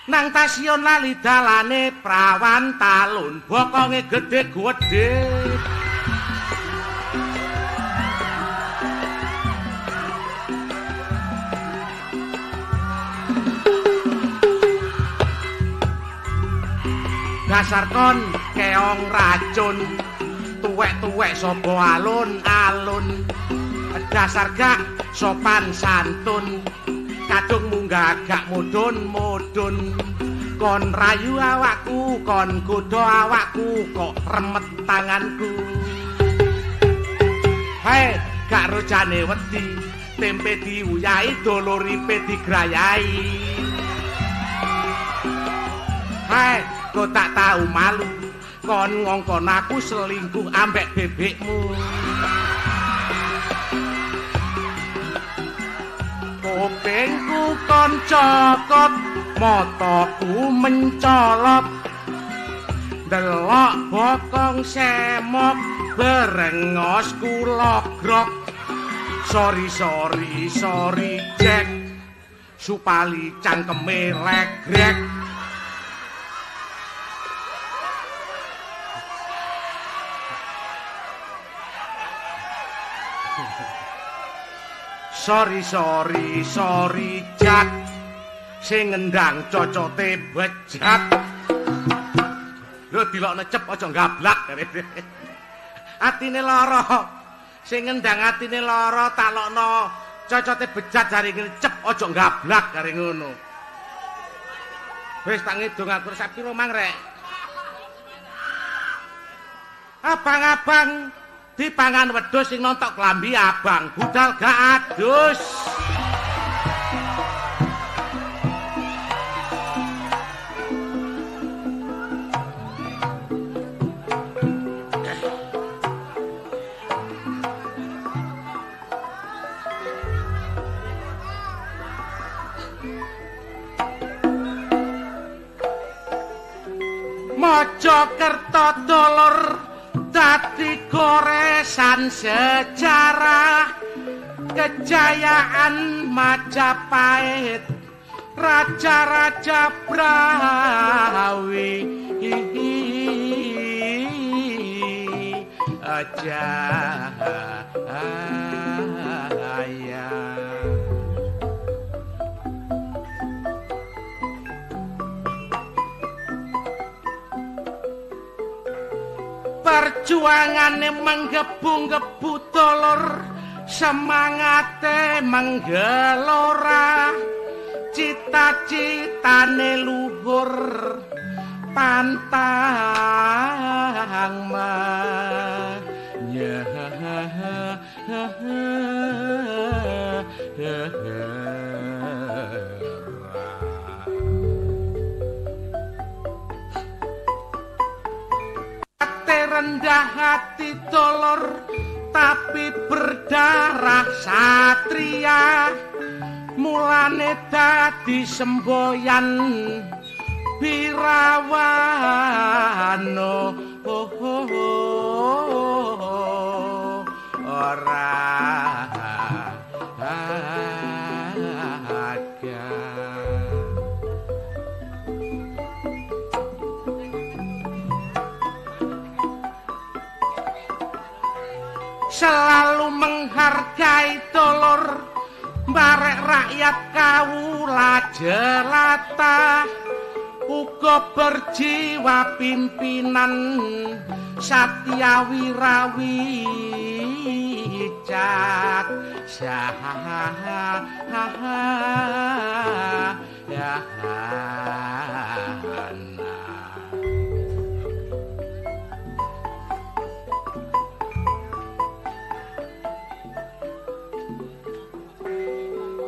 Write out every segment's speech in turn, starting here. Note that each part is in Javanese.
nang stasiun lali dalane prawan talun bokonge gedhe-gedhe. Dasar kon keong racun tuwek-tuwek sapa alun-alun dasar gak sopan santun kadung munggah gak mudun-mudun kon rayu awakku kon godho awakku kok remet tanganku hei gak rojane wedi tempe diuyahi doloripe digrayai hei kok tak tahu malu kon ngongkon aku selingkuh ambek bebekmu kupingku kon cokot mataku mencolot delok bokong semok berengosku logrok sorry Jack supali cangkeme legrek sorry Jack sing ngendang cocote bejat lho dilokne cep aja gablak atine lara sing ngendang atine lara tak lokno cocote bejat jare ngene cep aja gablak kare ngono wis tak ngidung aku sak piro mang rek abang-abang dipangan wedhus sing nontok klambi abang budal gak adus Mojokerto dolor dadi goresan sejarah kejayaan Majapahit raja-raja Brawi aja perjuangane menggebu-gebu dolor semangate menggelora cita-citane luhur pantang rendah hati dolor tapi berdarah satria mulane dadi semboyan birawano ora selalu menghargai dolor barek rakyat kawula jelata uga berjiwa pimpinan Satya Wirawi cak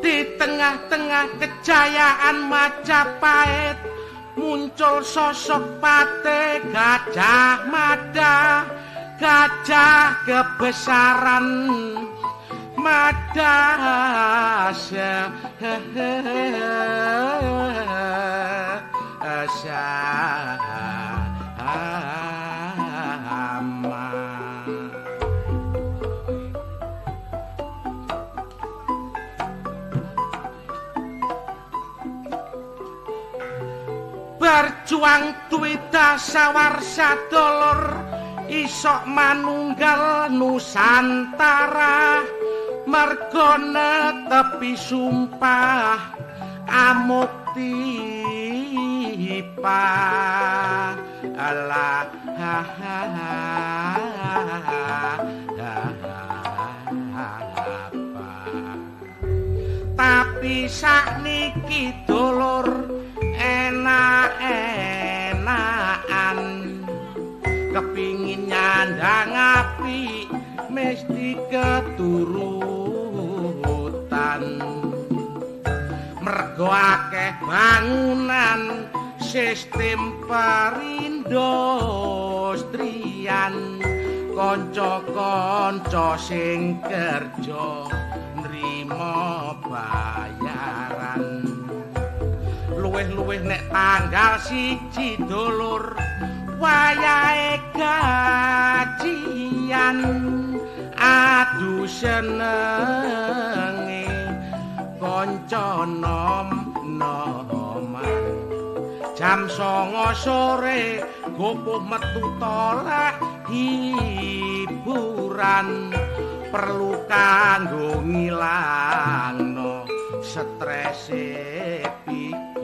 di tengah-tengah kejayaan Majapahit muncul sosok Patih Gajah Mada gajah kebesaran Mada berjuang duwe dasawarsa dolor isok manunggal Nusantara mergo netepi sumpah amuktipa Allah tapi sakniki dolor enak-enakan kepingin nyandang api mesti keturutan mergo akeh bangunan sistem perindustrian kanca-kanca sing kerja nrimo bayaran luwih-luwih nek tanggal 1 dolur wayahe gajian adu senenge kanca nom-noman jam 9 sore gopoh metu toleh hiburan perlu kanggo ngilangno strese pikiran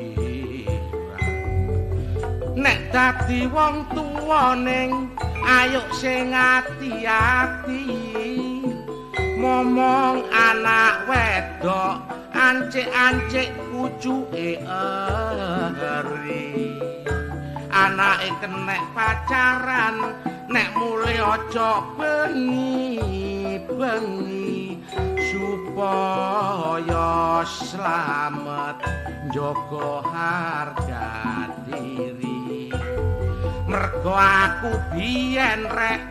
nek dadi wong tuwa ning ayo sing ati-ati momong anak wedok ancik-ancik pucuke eri anake kenek pacaran nek mule aja bengi supaya slamet njaga harga diri mergo aku biyen rek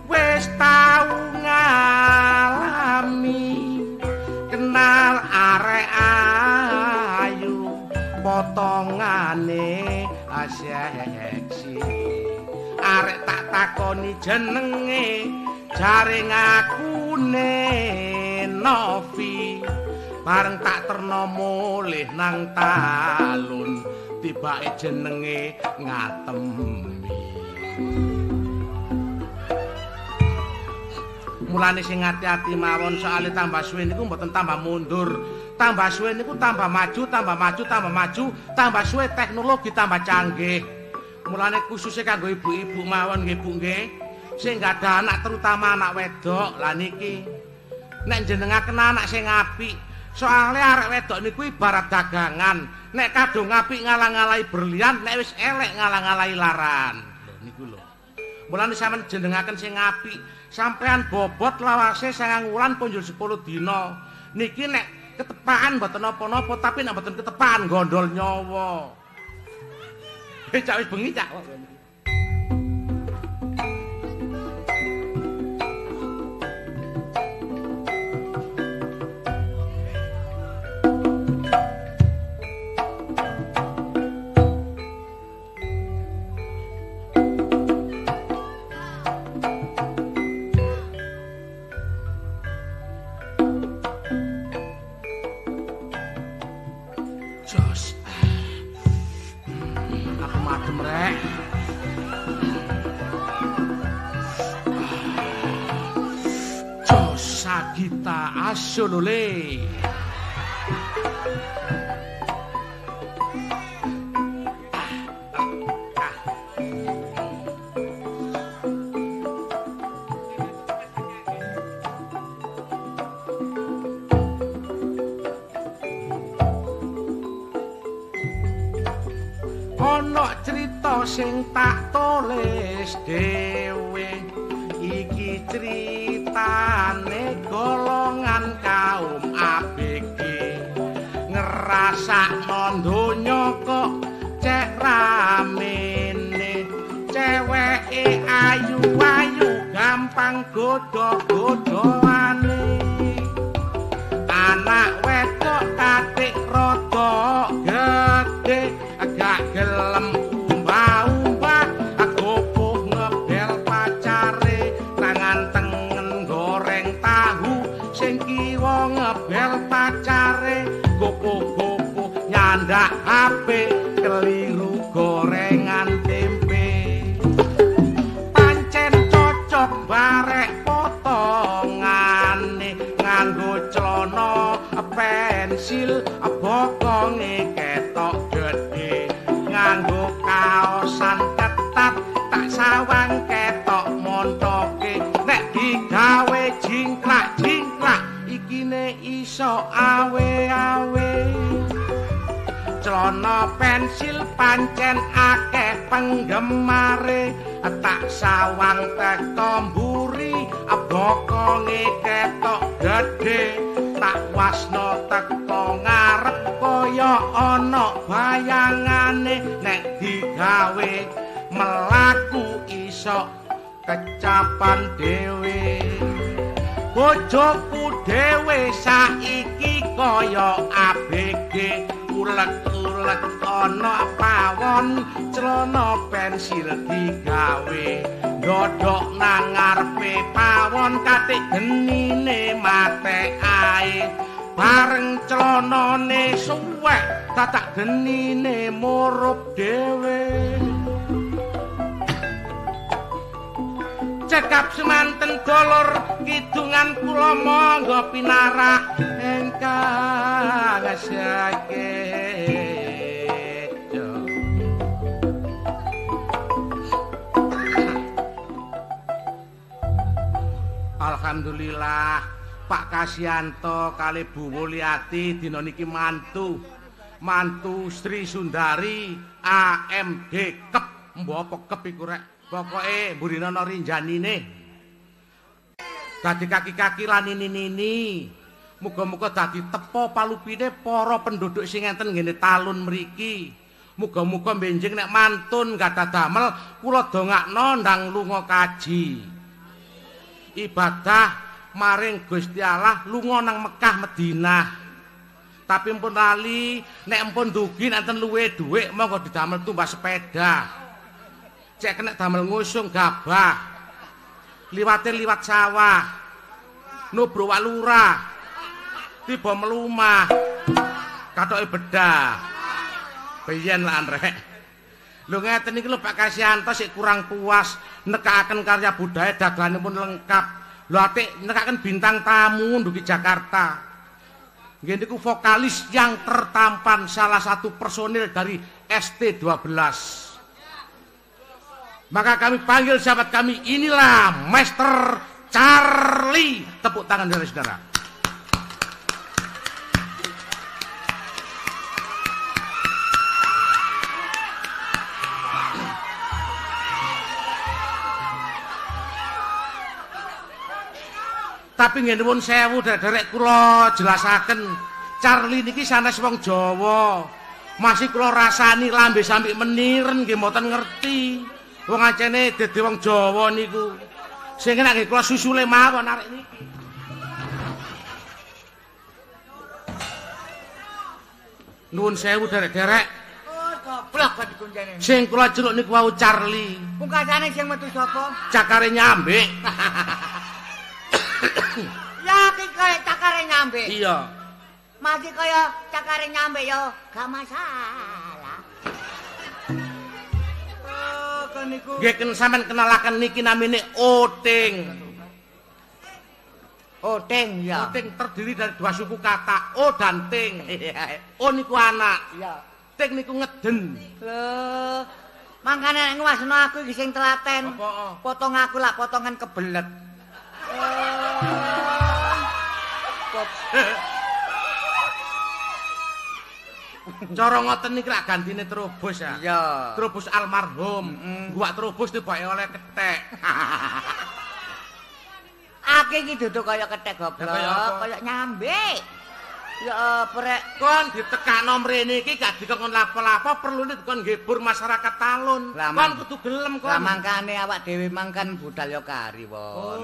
wis tau ngalami kenal arek ayu potongane seksi arek tak takoni jenenge jare ngakune Novi bareng tak terno mulih nang talun tibake jenenge Ngatembi mulane sing ati-ati mawon soalé tambah suwe niku mboten tambah mundur tambah suwe niku tambah maju tambah suwe teknologi tambah canggih mulane khususnya kanggo ibu-ibu mawon nggih Bu nggih sing gak ada anak terutama anak wedok lah niki nek jenengaken anak sing apik soalé arek wedok niku ibarat dagangan nek kadung apik ngalang-alai berlian nek wis elek ngalang-alai laran lho niku lho mulane sampeyan jenengaken sing apik sampean bobot lawase 9 wulan punjul 10 dina niki nek ketepaan mboten napa-napa tapi nek mboten ketepaan gondol nyawa cak wis bengi cak Sagita asolole ana crita sing tak tulis dhewe iki critane golongan kaum ABG ngrasakno donya kok cek ramene ceweke ayu-ayu gampang godho-godhoane anak wedok katik rada gedhe agak gelem umbah-umbah gopoh ngebel pacare tangan tengen goreng tahu sing kiwa ngebel pacare gopoh-gopoh nyandak HP keliru gorengan tempe pancen cocok barek potongane nganggo celana pensil bokonge ketok gedhe nganggo kaosan ketat tak sawang ketok montoke nek digawe jingkrak-jingkrak ikine iso awe-awe celana pensil pancen akeh penggemare tak sawang teko mburi bokonge ketok gedhe tak wasno teko ngarep kaya ana bayangane nek digawe melaku iso kecapan dhewe bojoku dhewe saiki kaya ABG ulet-ulet ana pawon celana pensil digawe ndodok nang ngarepe pawon katik genine mate ae bareng celanane suwek tatak genine murup dhewe cekap semanten dolor kidungan kula monggo pinarak engkang sakit Alhamdulillah Pak Kasyanto kali Bu Wuliati dina niki mantu Sri Sundari AMD Kep mbok apa kep iku rek pokoke mburine ana rinjanine dadi kaki-kaki lan nini muga-muga dadi tepo palupine para penduduk sing enten ngene talun mriki muga-muga benjing nek mantun gadah damel kula dongakno ndang lunga kaji ibadah maring Gusti Allah lunga nang Mekah Madinah tapi mpun lali nek mpun dugi enten luwe dhuwit monggo didamel tumbas sepeda cek kena damel ngusung gabah liwate liwat sawah nubro walura tiba melumah katoke bedah biyen lah rek lho ngeten iki lho Pak Kasyanto sik kurang puas nekakaken karya budaya dagelanipun lengkap lho atik nekaken bintang tamu ndugi Jakarta nggih niku vokalis yang tertampan salah satu personil dari ST12 maka kami panggil sahabat kami inilah Master Charlie tepuk tangan dari saudara tapi ngenipun sewu derek kula jelasaken Charlie niki sanes wong Jawa masih kula rasani lambe sampe meniren nggih mboten ngerti wong acene dadi wong Jawa niku sing nek nggih kula susule mawon arek niki nuwun sewu derek-derek goblok kok dikuncene sing kula celuk niku wau Charlie pungkasane sing metu sapa cakare nyambik ya iki kaya cakare nyambik iya masih kaya cakare nyambik ya gak masalah niku nggih sampean kenalaken niki namine Oting. Oting ya. Oting terdiri dari dua suku kata O dan Ting. O niku anak. Iya. Ting niku ngeden. Lho. Mangkane nek ngwasno aku iki sing telaten. Potong aku lak potongan kebelet. Cara ngoten niki lak gantine terobos ya. Iya. Terobos almarhum. Gua terobos tibake oleh kethek. Ake iki duduk kaya kethek goblok, kaya nyambik. Ya prek kon ditekakno mrene iki gak dikon lapo-lapo perlune dikon nggibur masyarakat Talun. Kon kudu gelem kon. Lah mangkane awak dhewe mangkan budal ya kari won.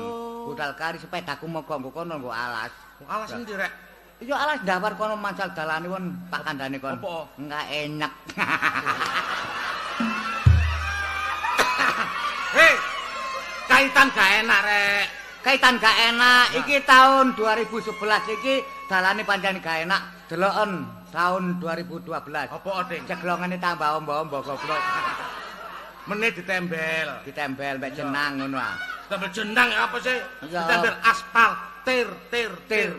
Budal kari sepedaku moga nggo kono nggo alas. Alas endi rek? Iya alas ndawar kono mancal dalane won tak kandhane kon. Apa? Enggak enak. Hei, kaitan gak enak rek. Kaitan gak enak. Iki tahun 2011 iki dalane pancen gak enak. Deloken Tahun 2012. Apa, Ding? Ceglongane tambah ombo-ombo goblok. Meneh ditembel. Ditembel mek jenang ngono ah. Ditembel jenang apa sih? Iya. Ditembel aspal, tir.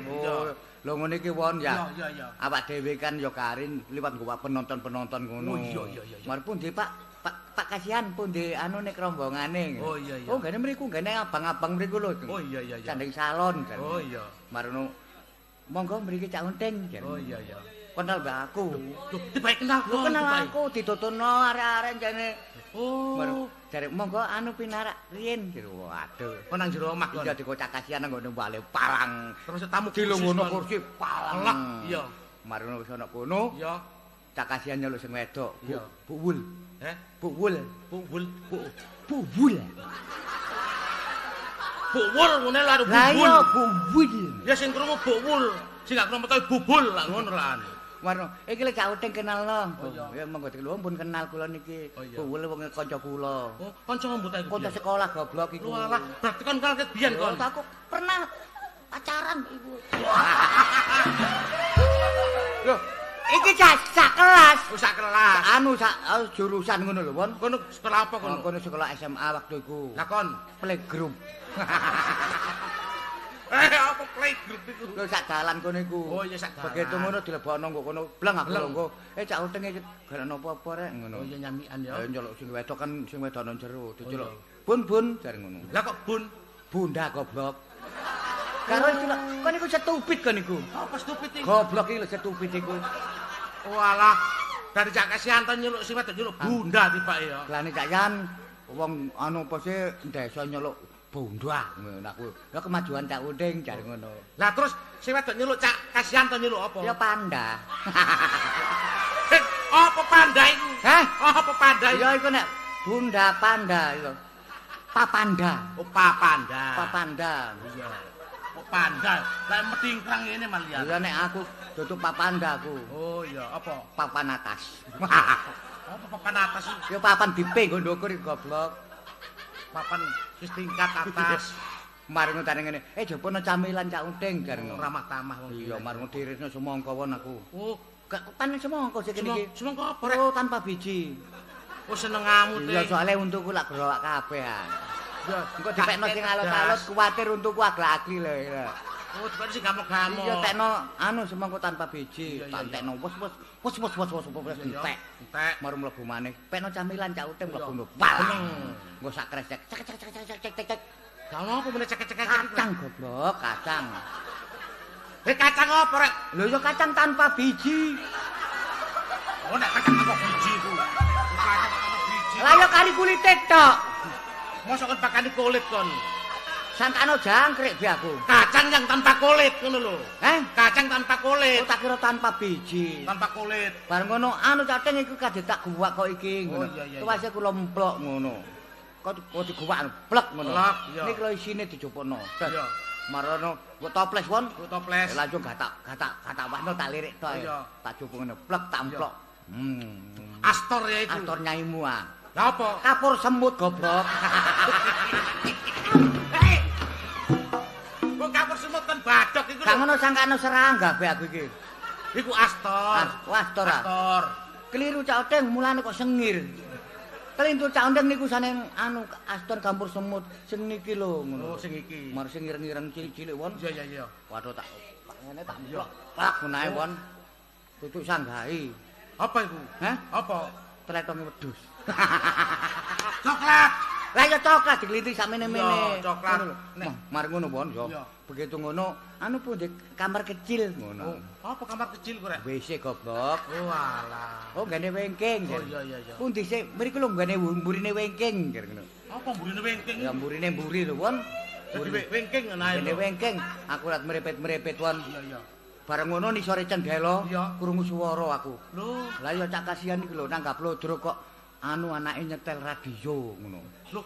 Oh, lho ngene iki won ya. Iya. Awak dhewe kan ya karin liwat nggawa penonton-penonton ngono. Oh iya. Mari pundi Pak kasihan pundi anu nek rombongane. Oh iya. Oh gane mriku gane abang-abang mriku lho. Oh iya. Canding salon kan. Oh iya. Marono monggo mriki Cak Unting. Oh iya. Kenal mbak aku. Loh, tiba kenal Lu kenal aku dituturno arek-arek jane. Oh. Baru jare monggo anu pinarak riyen. Waduh. Kok nang jero omah kon. Iya dikocak kasihan nang ngene bale palang. Terus tamu Dilungguhno kursi palang. Lah, iya. Marono wis ana kono. Iya. Cak kasihan nyeluk sing wedok. Iya. Bu Wul. Buwul. Buwul. Buwul ngene lho Lah buwul. iya buwul. Ya sing krungu buwul, sing gak krungu bubul lah ngono lah. Warno, iki lek Cak Unting kenal lo. Oh, iya. Ya monggo lho pun kenal kula niki. Oh, iya. Buwul wong kanca kula. Oh, kanca mbut iku. Kanca sekolah goblok iku. Walah, berarti kon ket biyen kon. Aku pernah pacaran iku. Loh, iki sak kelas. Oh, sak kelas. Anu sak jurusan ngono lho, Won. Kono sekolah apa kono? Kono sekolah SMA waktu iku. Lah kon. Playgroup. Apa playgroup iku? Lho sak dalan kono iku. Oh iya sak dalan. Begitu ngono dilebokno nggo kono bleng aku Bleng. lho. Cak Unting iki gak ono apa-apa rek ngono. Oh iya nyamikan ya. Ya nyeluk sing wedok kan sing wedok nang jero diceluk. iya. Bun jare ngono. Lah kok bun? Bunda goblok. Karo istilah kon iku stupid kon iku. Apa stupid iki? Goblok iki lho stupid iku. Walah, dari Cak Kasianto nyeluk si wedok nyeluk bunda tiba ya. Lane Cak Yan wong anu apa sih desa nyeluk bunda ngono aku. Ya kemajuan Cak Unting jare ngono. Lah terus si wedok nyeluk Cak Kasianto nyeluk apa? Ya panda. Apa panda iku? Hah? Apa panda iku? Ya iku nek bunda panda iku. Papanda. Oh, papanda. Papanda. Iya. Oh, panda. Lah medingkrang ngene malian. Ya nek aku tutup papanda aku. Oh iya, apa? Papan atas. Apa papan atas iki? Ya papan dipe nggo ndukur iki goblok. Papan wis tingkat atas. Mari ngono ngene. Jopono camilan Cak Unting jar ngono. Ramah tamah wong. Iya, mari ngono dirisno semangka won aku. Oh, Gak panen semangka sik iki. semangka apa rek? Oh, tanpa biji. Oh, senengamu Iya, teh. soalnya untukku lak gerowak kabeh ah. Ya, Engko dipekno sing alot-alot kuwatir untukku agak-agli lho. Oh, seperti sing gamuk-gamuk. Iya, tekno anu semangka tanpa biji. Iya, iya, Tak iya. tekno wes entek. Entek. Mari mlebu maneh. Pekno camilan Cak Unting mlebu Iya. ndo. Palang. Beleng. Nggo sak kresek. Cek. Lah apa meneh cekek-cekek Kacang goblok, kacang. Kacang apa rek? Lho ya kacang tanpa biji. Oh, nek kacang apa biji iku? Kacang apa biji? Lah ya kari kulite tok. Mosok kon pakani kulit kon. Santano jangkrik be aku. Kacang yang tanpa kulit ngono lho. Kacang tanpa Oh kulit. tak kira tanpa biji. Tanpa kulit. Bareng ngono anu cacing iku kadhe tak guwak kok iki ngono. Oh, iya. Tuwase kula emplok ngono. Kok diguwak plek ngono. Plek, iya. Niki lho isine dijupukno. Iya. Marono kok toples won. Kok toples. Langsung gatak wahno tak lirik tok. Iya. Tak jupuk ngono plek tak emplok. Astor ya itu. Atur nyaimu ah. Lah apa? Kapur semut goblok. Kok kapur semut kan badok iku Gak lho. ngono sangkano serangga be aku iki. Iku astor. Astor ah. Astor. Keliru Cak Unting mulane kok sengir. Kelintu Cak Unting niku sane anu astor campur semut sing niki lho ngono. Oh, sing iki. Mar sing ngireng-ngireng cilik-cilik won. Iya. Waduh tak ngene tak blok. Pak gunae won. Tutuk sanggahi. Apa iku? Hah? Apa? Tletonge wedhus. Coklat. Lah ya coklat digliti sakmene-mene. Iya, coklat. Ngono lho. Nah, mari ngono won yo. Iya. Begitu ngono, anu pun di kamar kecil ngono. Oh, apa kamar kecil kok rek? WC goblok. Oh, alah. Oh, gane wengking. Oh, iya. Pun dhisik mriku lho gane mburine wengking kira ngono. Apa mburine wengking? Ya mburine mburi lho won. Dadi wengking ngono ae. Gane wengking akurat merepet-merepet won. Iya. Bareng ngono nisore cendela, Iya. krungu swara aku. Lho, Lah ya Cak kasihan iki lho nanggap lodro kok anu anake nyetel radio ngono. lho.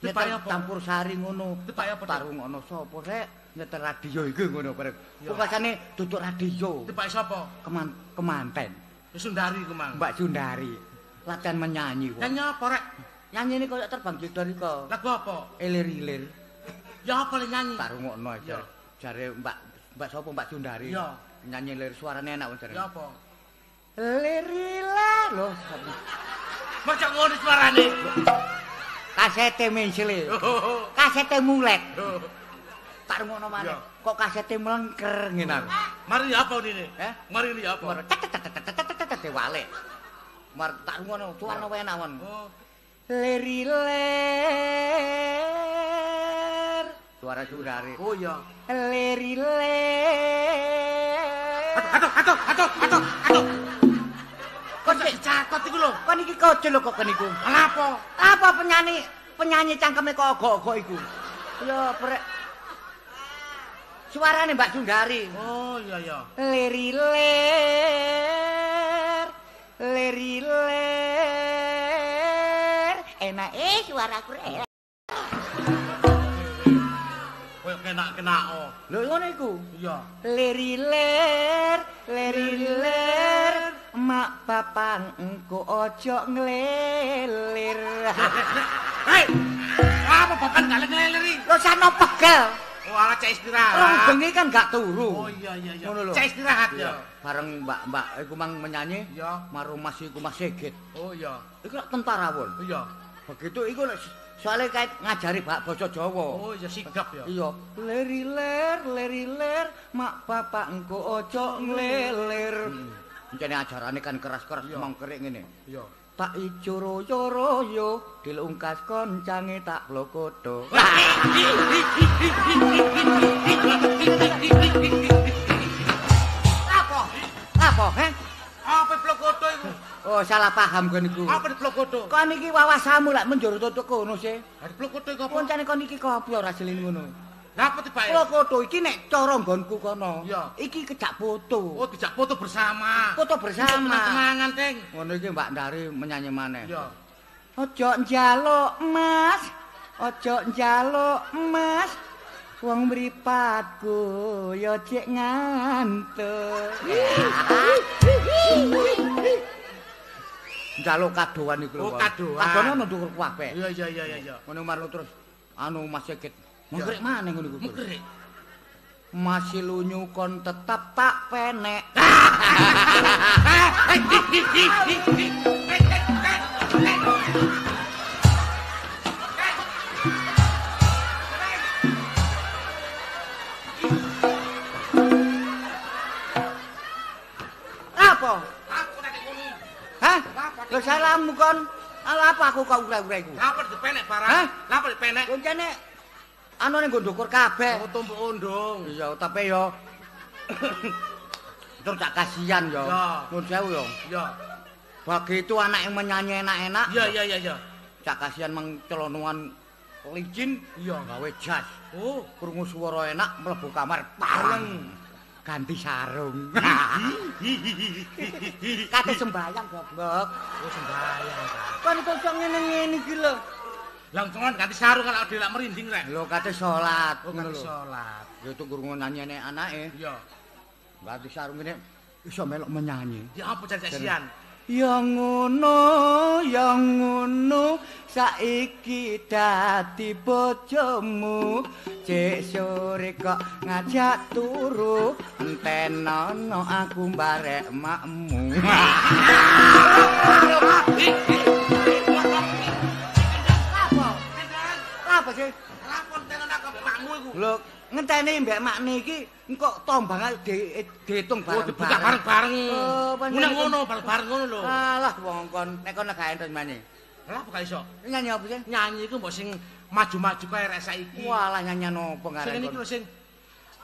Nyetel Dipaya apa? campur sari ngono. Dipaya apa? Tarungono sapa rek nyetel radio iki ngono bareng. Iya. Pokokane duduk radio. Dipaya sapa? Kemanten. Sundari ku mang. Mbak Sundari. Latihan menyanyi. Wong. Nyanyi apa rek? Nyanyi ini koyo terbang jedor iko. Lagu apa? Elir-ilir. Ya apa le nyanyi? Tarungono Iya. jare Mbak sapa Mbak Sundari. Iya. Nyanyi lir suarane enak wong jare. Ya apa? Lirila lho. Macam ngono suarane. Kasete mencele. Kasete mulet. Oh. Tak ngono maneh. Kok kasete mlengker ngene. Mari apa ini? Heh? Mari ini apa? Wale. Mar tak ngono suara enak mon. Oh. Leriler. Suara surare. Oh iya. Leriler. Aduh. Kok cacat iku lho? Kok niki kocel lho kok niku. Apa? Apa penyanyi cangkeme kok ogok-ogok iku? Ya brek. Suarane Mbak Sundari. Oh iya. Leriler. Enak suaraku rek. Kowe kena-kena. Lho ngono iku. Iya. Leriler. Mak papang engko ojo nglelir. Hei! Apa bapak gak ngeleri? Lho sano pegel. Oh, ala cek istirahat. Rong bengi kan gak turu. Oh iya. Ngono lho. Cek istirahat ya. Bareng mbak iku mang menyanyi. Iya. Maru Mas iku Mas Sigit. Oh iya. Iku lak tentara won. Iya. Begitu iku soalnya kait ngajari basa Jawa. Oh iya sigap ya. Iya. Leriler, mak bapak engko ojo nglelir. Mencane ajarane kan keras-keras mong kerik ngene. Iya. Tak ijo royo dilungkas koncange tak blokodo. Apa, he? Apa blokodo iku? Oh, salah paham kon niku. Apa blokodo? Kon iki wawasamu lak menjoro tutuk kono sih. Ada blokodo iku apa? Koncane kon iki kopi ora jelin ngono. Lah apa tibake? Blokodo iki nek cara nggonku kono. Iya. Iki kejak foto. Oh, dijak foto bersama. Foto bersama. Kenangan, Deng. Ngono iki Mbak Ndari menyanyi maneh. Iya. Ojo njaluk Mas, ojo njaluk Mas. Wong mripatku ya cek ngantuk. Njaluk kadoan iku lho. Oh, kadoan. Kadone ono ndukur kuwape. Iya. Ngono marlo terus Mas Sigit. Mengkerik maneh ngono iku. Mengkerik. Masih lunyu kon tetap tak penek. Apa? Hah? Lho salamu kon. Ala apa aku kok ura-ura iku? Apa dipenek barang? Hah? Lah apa dipenek? Koncane anu ning ndukur kabeh. Oh, tumpuk undung. Iya, tapi yo terus tak kasihan yo. Nuwun sewu yo. Iya. Bagi itu anak yang menyanyi enak-enak. Iya. Cak kasihan mengcelonuan licin. Iya. Gawe jas. Oh, Krungu swara enak mlebu kamar pareng. Ganti sarung. Kate sembayang goblok. oh sembayang. Kan kok ngene-ngene iki lho. Langsungan ganti sarung kalau dhewe lak merinding rek. Lho kate salat Oh, ngono ganti lho. salat. Ya itu krungu nanyane anake. Iya. Ganti sarung ngene iso melok menyanyi. Ya apa jan-jasian? Yang ngono saiki dadi bojomu cek sore kok ngajak turu entenono aku mbarek makmu. Apa sih? Lapor tenan aku mbakmu iku. Lho, ngenteni mbek makne iki engko tombang diitung Oh, bareng. dibuka bareng-bareng. Oh, pancen Ngono ngono, bareng-bareng ngono lho. Alah wong kon nek kon gak enten maneh. Lah apa gak iso? Nyanyi apa sih? Nyanyi iku mbok sing maju-maju kae rek saiki. Walah nyanyian opo Sing ngarep iki lho sing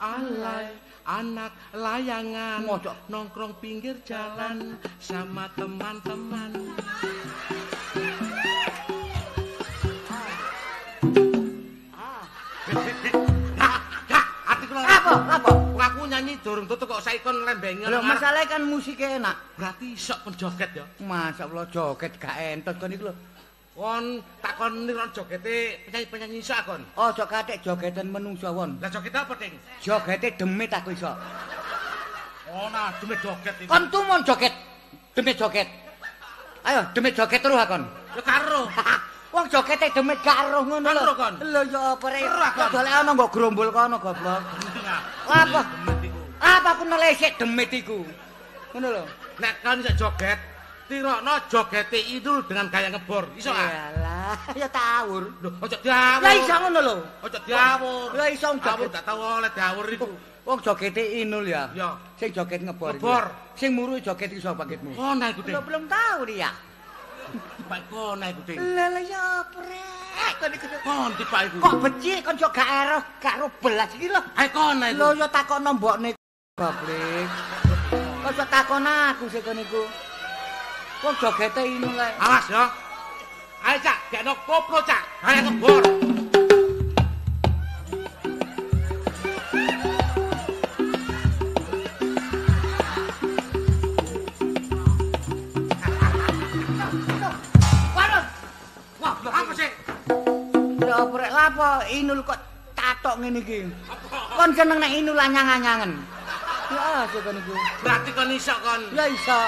alay anak layangan Mojok. nongkrong pinggir jalan sama teman-teman. Apa? Aku nyanyi durung tutuk kok saiki kon lembengen. Lho masalah kan musiknya enak. Berarti sok penjoget ya. Masyaallah joget gak entot kon iku lho. Kon takon niron jogete penyanyi-penyanyi iso kon. Aja kathik jogetan menungso won. Lah joget apa, Ding? Jogete demit aku iso. Oh, nah, demi joget iki. Kon tumon joget. Demit joget. Ayo demit joget terus akon. Ya karo. Wong jogete demit gak roh ngono lho. Karo, kon. Lho ya apa rek. Karo, kon. Dolek ana mbok grombol kono goblok. Apa? Apa aku nelesek demit iku. Ngono lho. nek kon iso joget, tirokno jogete Inul dengan gaya ngebor. Iso ah? Yalah, ya tawur. Lho, ojo diawur. Lah iso ngono lho. Ojo diawur. Lah iso Awur gak tau oleh diawur iku. Wong jogete Inul ya. Ya. Sing joget ngebor. Ngebor. Sing muru joget iso paketmu. Kono iku, Ding. Lho belum tahu dia. Pak kono iku, Ding. Lah ya prek. Kon Pak iku. Kok becik kon jok gak eroh, gak ro belas iki lho. Ae kono iku. Lho ya takokno mbokne Babrik. Kok takon aku sik kon iku. Wong jogete Inul ae. Awas ya. Ayo Cak, gekno koplo Cak. Gaya ngebor. Apa sih? Ya prek lapo Inul kok tatok ngene iki. Kon seneng nek Inul anyang-anyangen. Ya sik kon iku. Berarti kon iso kon. Ya iso.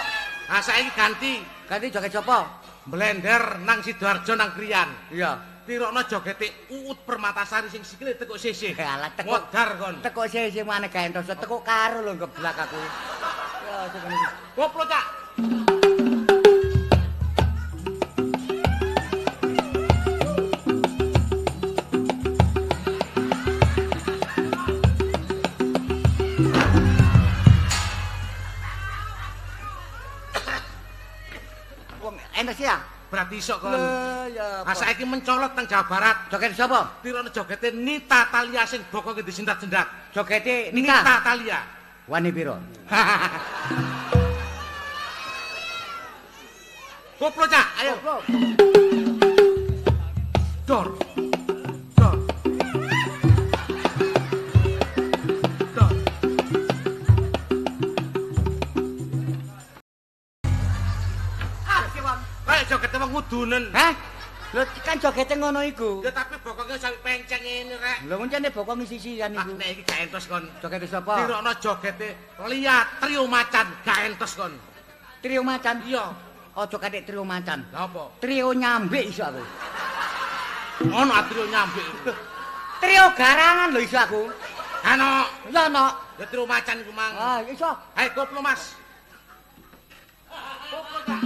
Ah saiki ganti. Ganti joget sapa? Blender nang Sidoarjo nang Kriyan. Iya. Tirokno jogete Uut Permatasari sing sikile tekuk sisih. Alah tekuk. Modar kon. Tekuk sih maneh gawe entos tekuk karo lho geblak aku. Ya sik kon iku. Koplo Cak. Entos ya? Berarti iso kon. Lah ya. Ah saiki mencolot nang Jawa Barat. Joget sapa? Tirokno jogete Nita Talia sing bokonge disendat-sendat. Jogete Nita Nika. Talia. Wani piro? Koplo Cak, ayo. Koplo. Dor. Dor. Dor. Ah, Siwon. Kayak jogete wong ngudunen. Hah? Lho kan jogete ngono iku. Ya tapi bokonge sampe penceng ngene rek. Lho mencene bokong sisian Ah iku. nek iki gak entos kon. Jogete sapa? Tirokno jogete Lia Trio Macan, gak entos kon. Trio macan. Iya. Aja katik trio macan. Lah apa? Trio nyambik iso aku. Ono trio nyambik. Trio garangan lho iso aku. Ano, Ya ono. ya trio macan iku mang. Ah, iso. Ayo koplo Mas. Koplo Cak.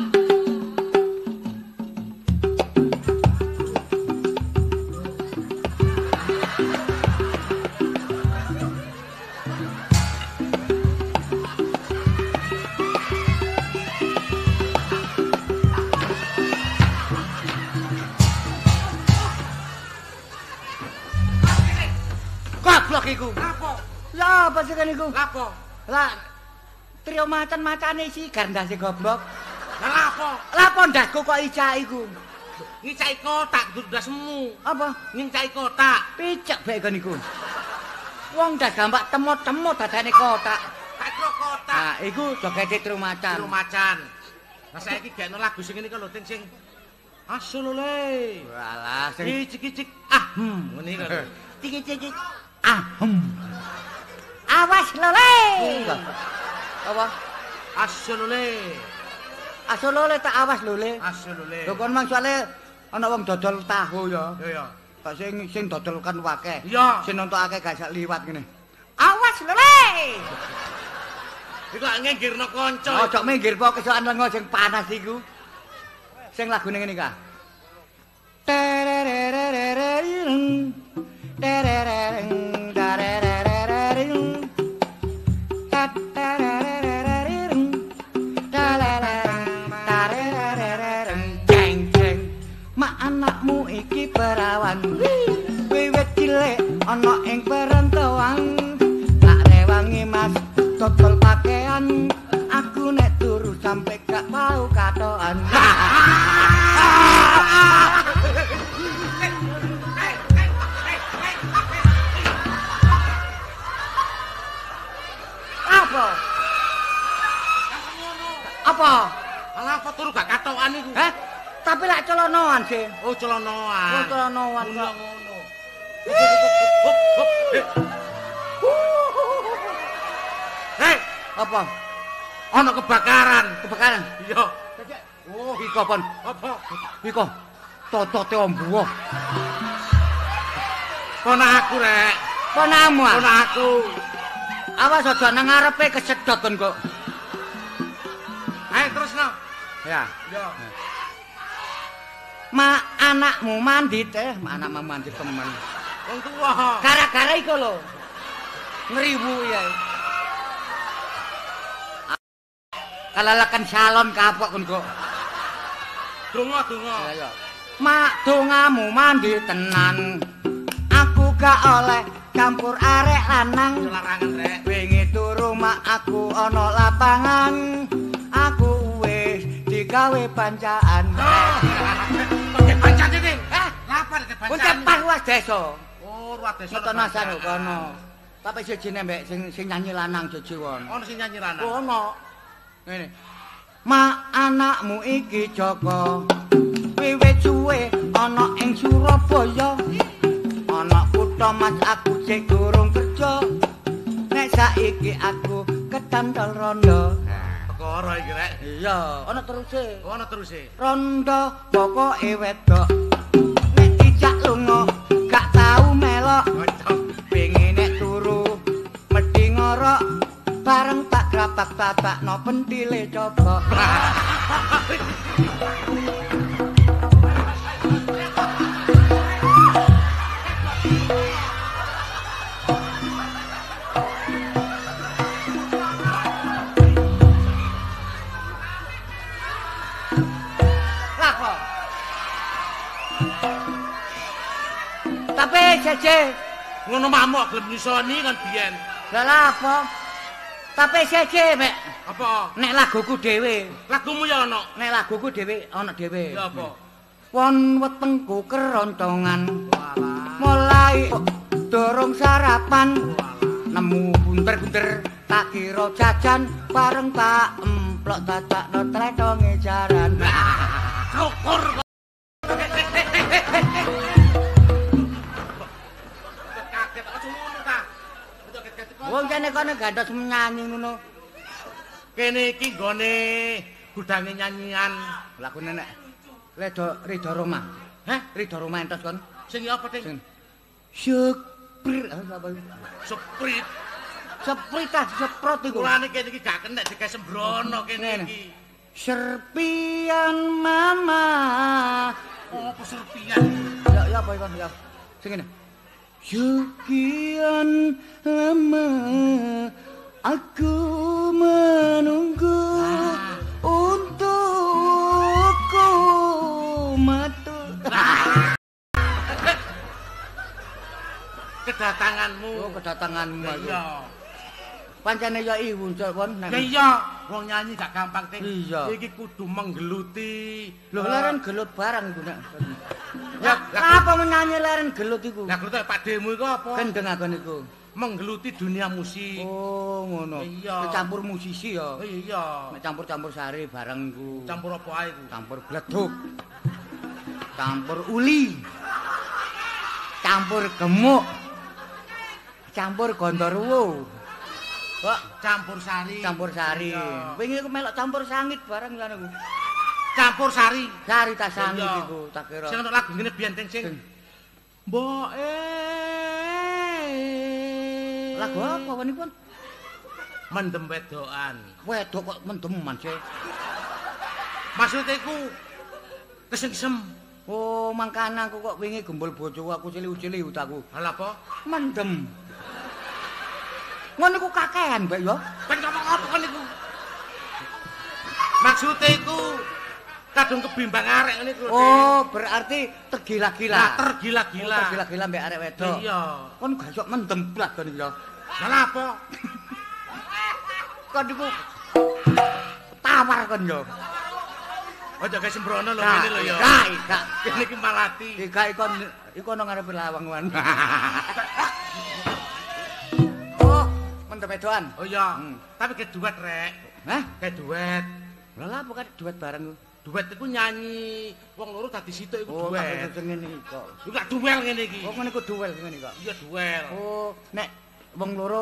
Goblok iku. Lapo? Ya apa sih kan iku? Lapo? Lah trio macan-macane si gandase goblok. Lah lapo? Lah ndasku kok icak iku. Ngicai kotak dudu semu. Apa? Ngicai kotak. Picek bae kon iku. Wong ndas gambak temot-temot dadane kotak. Tak kira kotak. Nah, iku jogete trio macan. Trio macan. Nah saiki gekno lagu sing ngene lho Ting sing Asulule. Walah sing Cicik-cicik ngene iki lho. cicik-cicik. Awas lole. Apa? Asulule. Asolole tak awas lole. Asulule. Lho kon mang soalé ana wong dodol tahu ya. Ya. Kok sing dodol kan wakeh. Iya. Sing nontonake gak sak liwat ngene. Awas lole. Iku gak nginggirno kanca. Ojo minggir po kesokan lengo sing panas iku. Sing lagune ngene ka. Tererererereng. Tererereng darererereng. Taterererereng. Talereng tarererereng. Jeng jeng. Mak anakmu iki perawan. Wiwit cilik ana ing perantauan. Tak rewangi Mas dodol pakaian. Aku nek turu sampe gak mau katokan. Apa? Apa? Alah apa turu gak katokan iku? Hah? Tapi lak celonoan sih. Oh celonoan. Oh celonoan kok. Ngono. Hei, Apa? ana kebakaran. Kebakaran. Iya. Oh, iko pon. Apa? Iko. Totote ombuh. Ponak aku rek. Ponamu ah. Ponak aku. Awas aja nang ngarepe kesedot kon kok. Ya. Ya. Ma anakmu mandi teh, anakmu mandi temen. Wong tuwa. Gara-gara iku lho. Ngriwu ya. Kalalakan salon kapok kon kok. Donga. Ya. Mak dongamu mandi tenan. Aku gak oleh campur arek lanang. Larangan rek. Wingi turu mak aku ana lapangan. Aku wis digawe bancaan. Pakai bancan iki. Lapar ke bancan. Kon cepat ruas desa. Oh, ruas desa. Tonasan kok kono. Tapi sijine mbek sing nyanyi lanang jojo won. Ono sing nyanyi lanang. Ono. Ngene. Ma anakmu iki Joko. Wiwit suwe ana ing Surabaya. Ana kutha Mas aku sing durung kerja. Nek saiki aku ketandal rondo. Perkara iki rek. Iya, ana teruse. Ono teruse. Rondo pokoke wedok. Nek dijak lunga gak tau melok. Pengine turu medhi ngorok bareng tak grapak-grapakno pentile coba. Tapi jeje Ngono mamuk gelem nyusoni kan biyen. lah apa? Tapi jeje mek Apa? nek laguku dhewe. Lagumu ya ono. Nek laguku dhewe ana dhewe. Ya apa? Won wetengku keroncongan. Mulai dorong sarapan. Nemu bunter-bunter tak kira jajan bareng tak emplok dadakno tledonge jaran. Syukur. Kaget aja ngono ta. Wong kene kono gantos nyanyi ngono. Kene iki nggone gudange nyanyian. Lagune nek Ridho Roma. Hah? Ridho Roma entos kon. Sing apa, Ting? Syukr apa iku? Seprit. Seprit ah seprot iku. Kulane kene iki gak kena digawe sembrono kene iki. Serpian mama. Oh, peserpian. Ya apa iku ya. Sing ngene. Sekian lama aku menunggu untukku matu. Kedatanganmu. Oh, kedatanganmu. Iya. Pancene ya iwu won. Ya iya, wong nyanyi gak gampang, Ting. Iya. Iki kudu menggeluti. Lho leren gelut barang iku nek. Ya, apa menyanyi leren gelut iku? Lah gelut Pak Demu iku apa? Gendeng aku niku. Menggeluti dunia musik. Oh, ngono. Iya. Campur musisi ya. Iya. Nek campur-campur sari bareng iku. Campur apa ae iku? Campur bleduk. Campur uli. Campur gemuk. Campur gondorwo. Kok Campur sari. campur sari. Iya. Wingi aku melok campur sangit bareng lan aku. Campur sari. Sari ta sangit Iya. iku tak kira. Sing ono lagu ngene biyen Ting sing Mboke Lagu apa wanipun? mendem wedokan. Wedok kok mendeman sih. Maksudnya iku kesem-kesem. Oh, mangkane aku kok wingi gembul bojoku aku cili-cili utaku. Hal apa? Mendem. Ngono iku kakehan, Mbak ya. Kan ngomong apa kan iku? Maksudnya iku kadung kebimbang arek ngene iku. Oh, berarti tergila-gila. Lah tergila-gila. Tergila-gila mbek arek wedok. Iya. Kon gak iso mendem blas kon iki ya. Lah apa? Kon iku tawar kon yo. Aja gawe sembrono lho ngene lho ya. Gak. Kene iki malati. Gak iku ana ngarepe lawang wan. Oh, mendem wedokan. Oh iya. Tapi ke duet rek. Hah? Ke duet. Lah apa kan duet bareng. Duet iku nyanyi wong loro dadi situk iku Oh, tak duet. kira ngene iki kok. Iku gak duel ngene iki. Oh, ngene iku duel ngene kok. Iya duel. Oh, nek wong loro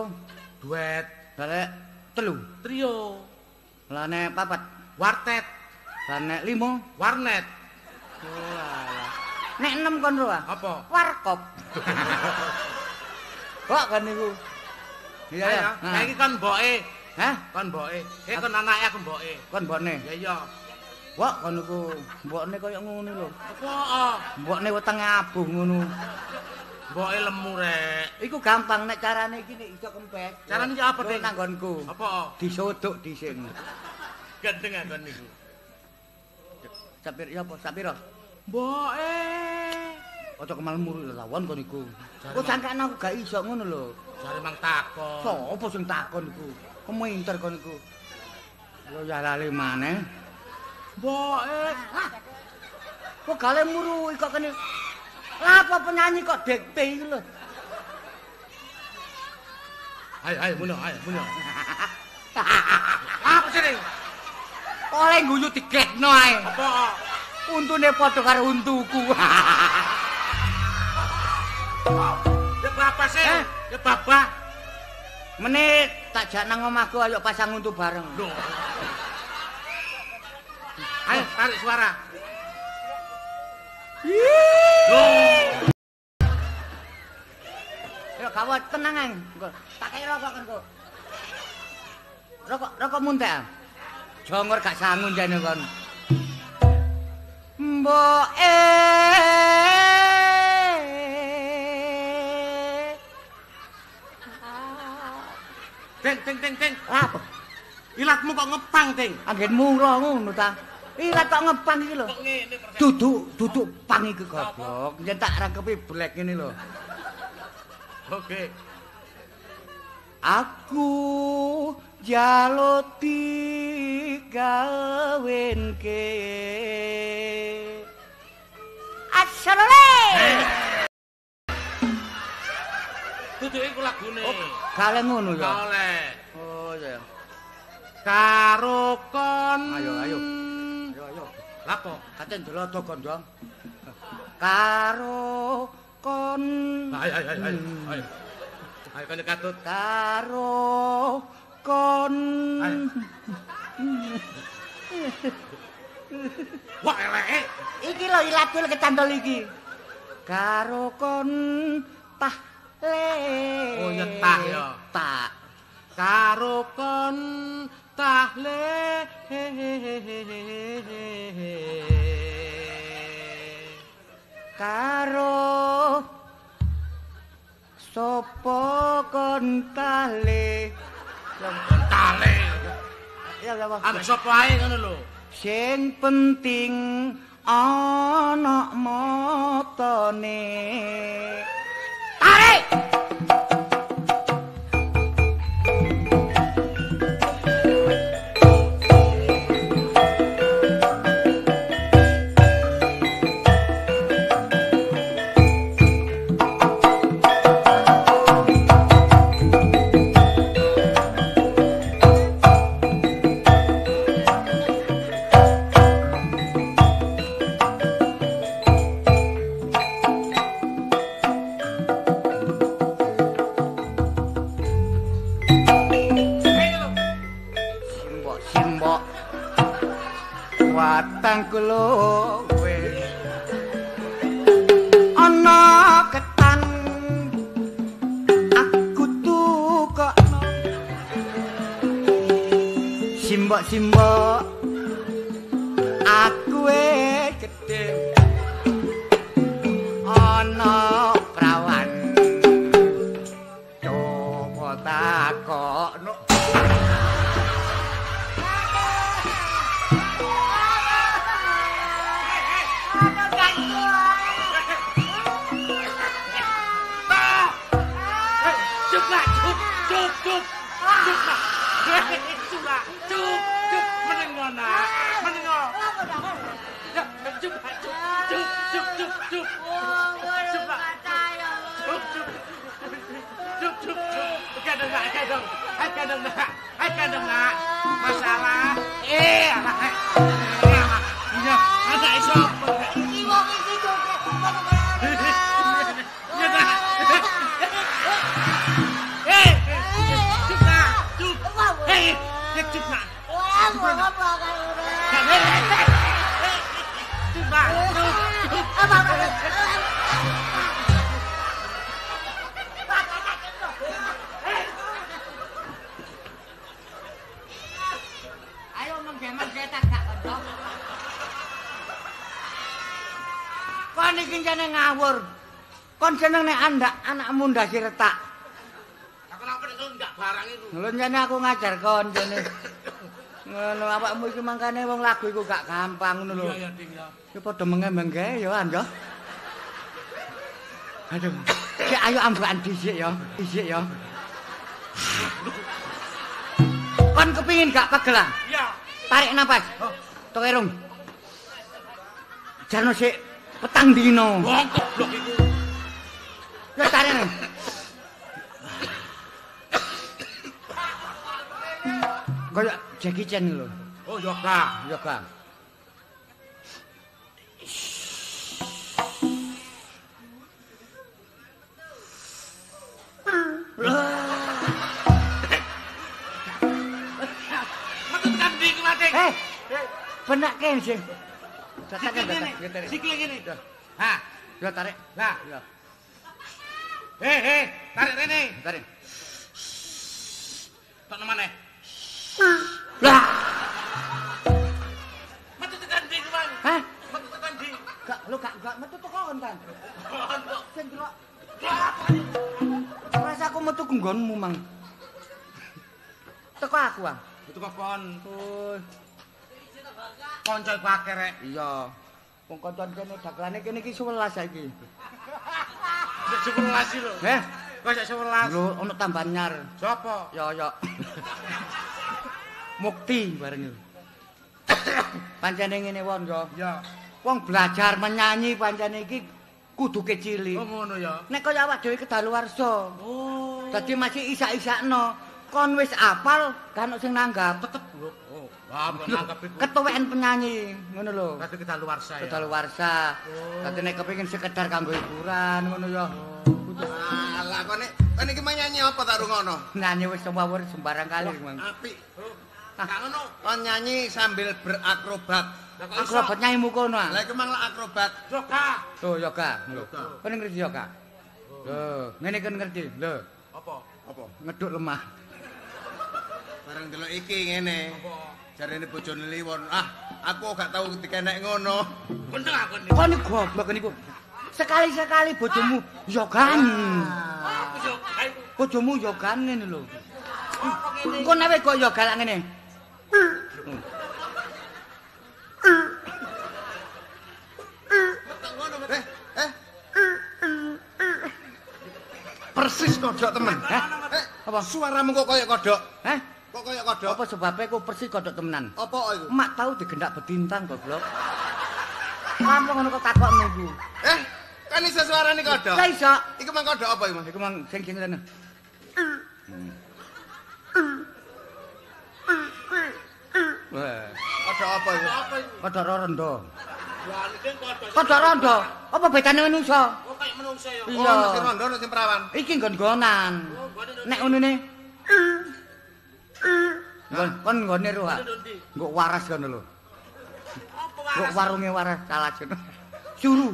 Duet. dalek telu. Trio. Lah nek papat, Wartet. lah nek limo, Warnet. oh alah. Nek enem kon ro ah. Apa? Warkop. Kok kan niku. Iya ya. Ayo, saiki kon mboke. Hah? Kon mboke. Kon anake aku mboke. Kon mbokne. Ya iya. Wah, kono ku mbokne kaya ngono lho. Apa? Mbokne wetenge abung ngono. Mboke lemu rek. Iku gampang nek carane iki nek iso kempes. Carane iki apa, Lho, Ding? nang nggonku. Apa? Disodok dhisik. Gendeng akon niku. Sapir ya apa? Sapira? Mboke. Aja kemal muru lawan kon iku. Kok sangkane aku gak iso ngono lho. Jare mang takon. Sopo sing takon iku? Keminter kon iku. Yo ya lali maneh. Mboke. Kok gale muru kok kene. Lah apa penyanyi kok dikte iki lho. Ayo mundur. Apa sih? Oleh guyu dikekno ae. Apa? Untune padha karo untuku. Ya bapak sih. Ya bapak. Menit tak jak nang omahku ayo pasang untu bareng. Loh. Ayo tarik suara. Loh. Yo gawat tenang ae. Engko tak kei rokok kan kok. Rokok muntek. Jongor gak sangu jane kon. Mboke Ting. apa? Ilatmu kok ngepang, Ting? Anggen mura ngono ta. Ilat kok ngepang iki lho. Kok ngene persen. Duduk pang iki goblok. Yen tak rangkepi black ngene lho. Oke. Aku jaluk digawenke. Asalole. Duduke iku lagune. Gale ngono ya. Oleh. Oh ya. Karo kon. Ayo. Lapo? Katen delodo gondong. Karo kon. Ayo. Ayo kan katut. Karo kon. Ayo. Wah eleke. Iki lho ilatul kecantol iki. Karo kon tah le. Oh nyetah ya. Tak. Karo kon tahle. Karo sopo kon tale. Tale. Ya apa? Ambek sapa ae ngono lho. Sing penting ana matane. Tarik. Simbok watang kowe ana ketan aku tukokno simbok aku gedhe ana prawan coba takokno Cuk. Menengo nak. Menengo. Ya, cuk. Cuk. Kadang nak. Masalah. Iya, ada iso. iki wong iki cuk. Ayo menggeman saya tak gak kocok. Kon iki jane ngawur. Kon seneng nek anakmu ndasi retak. Aku nek ndak barang iku. Lho jane aku ngajar kon jane. Ngono awakmu iki mangkane wong lagu iku gak gampang ngono lho. Iya ya, Ding ya. Ki padha mengembangke ya an ya. Aduh. Ki ayo ambukan dhisik ya. Dhisik ya. Kon kepingin gak pegel ah? Iya. Tarik napas. Tok irung. Jarno sik petang dino. Wong goblok iku. Ya tarik. Kayak Jackie Chan lho. Oh, yoga. Yoga. Metut kan di mati. Benake sing. Datakan Sikile ngene. Ha, Ya tarik. lah. Ya. Tarik rene. Tarik. Tok nemane. Lah. Metut kan di kuwi. Hah? Metut kan di. Gak metu teko kon kan. Sing delok. Rasa aku metu ku nggonmu, Mang. Teko aku ah. Metu kok kon. Oh, Kanca iku akeh rek. iya. Wong kancan kene dagelane kene iki 11 saiki. Sik 11 lho. Heh, Kok sik 11? lho ono tambahan nyar. Sopo? Ya. Mukti bareng lho. Pancene ngene wong yo. Ya. Wong belajar menyanyi pancene iki kudu kecilik. Oh ngono ya. Nek kaya awak dhewe kedaluwarsa. Oh. Dadi masih isak-isakno. Kon wis apal, kan ono sing nanggap. Tetep lho. Oh, wah kok nangkep iku. Ketuweken penyanyi, ngono lho. Dadi kedaluwarsa ya. Kedaluwarsa. Dadi nek kepengin sekedar kanggo hiburan ngono ya. Alah kok iki nyanyi apa tak rungono? Nyanyi wis sembawur sembarang kali, Mang. Apik. Gak ngono. Kon nyanyi sambil berakrobat. Lah kok iso? Akrobat nyanyimu kono ah. Lah iku mang lak akrobat. Yoga. Tuh yoga. Kon ngerti yoga? Lho, ngene kan ngerti. Lho, Apa? Apa? ngeduk lemah. Bareng delok iki ngene. Apa? Jarene bojone liwon. Ah, aku gak tau dikenek ngono. Bener aku nih. Kon iki goblok niku. Sekali-sekali bojomu yogan. Apa yoga iku? Bojomu yogan ngene lho. Kon awe kok yoga lak ngene. Persis kodhok temen. Apa? Suaramu kok koyo kodhok. Heh? Kok koyo kodhok? Apa sebabnya kok persis kodok temenan? Apa iku? Mak tahu digendak betintang goblok. Kamu ngono kok takokno iku. Kan iso suarane kodhok. Lah iso. Iku mang kodhok apa iku, Mas? Iku mang sing ngene. Wah, Kodhok apa iku? Apa iku? kodok rondo. Lah iki kodho. Kodok rondo. Apa bedane manusa? Oh kayak menungso ya. Oh, Iya. ono sing rondo, ono sing perawan. Iki nggon-gonan. Nek unune kon nggone ro ha. Nggo waras kono lho. Apa Nggo waras? warunge waras salah jen. Suru.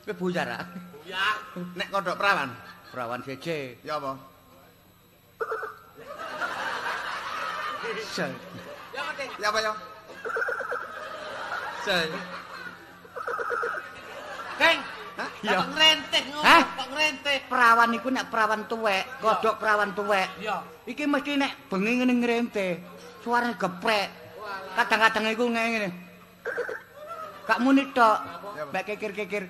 Kowe buyar ah. Ya. Nek kodhok perawan, Perawan seje. ya apa? Sel. Ya mati. Ya apa ya? Sel. Keng. Hah? Iya. Kok ngrenteh ngono? Hah? Kok ngrenteh? Perawan iku nek perawan tuwek, kodhok perawan tuwek. Iya. Iki mesti nek bengi ngene ngrente, suarane geprek. Kadang-kadang iku ngene. Gak muni tok, mek kikir-kikir.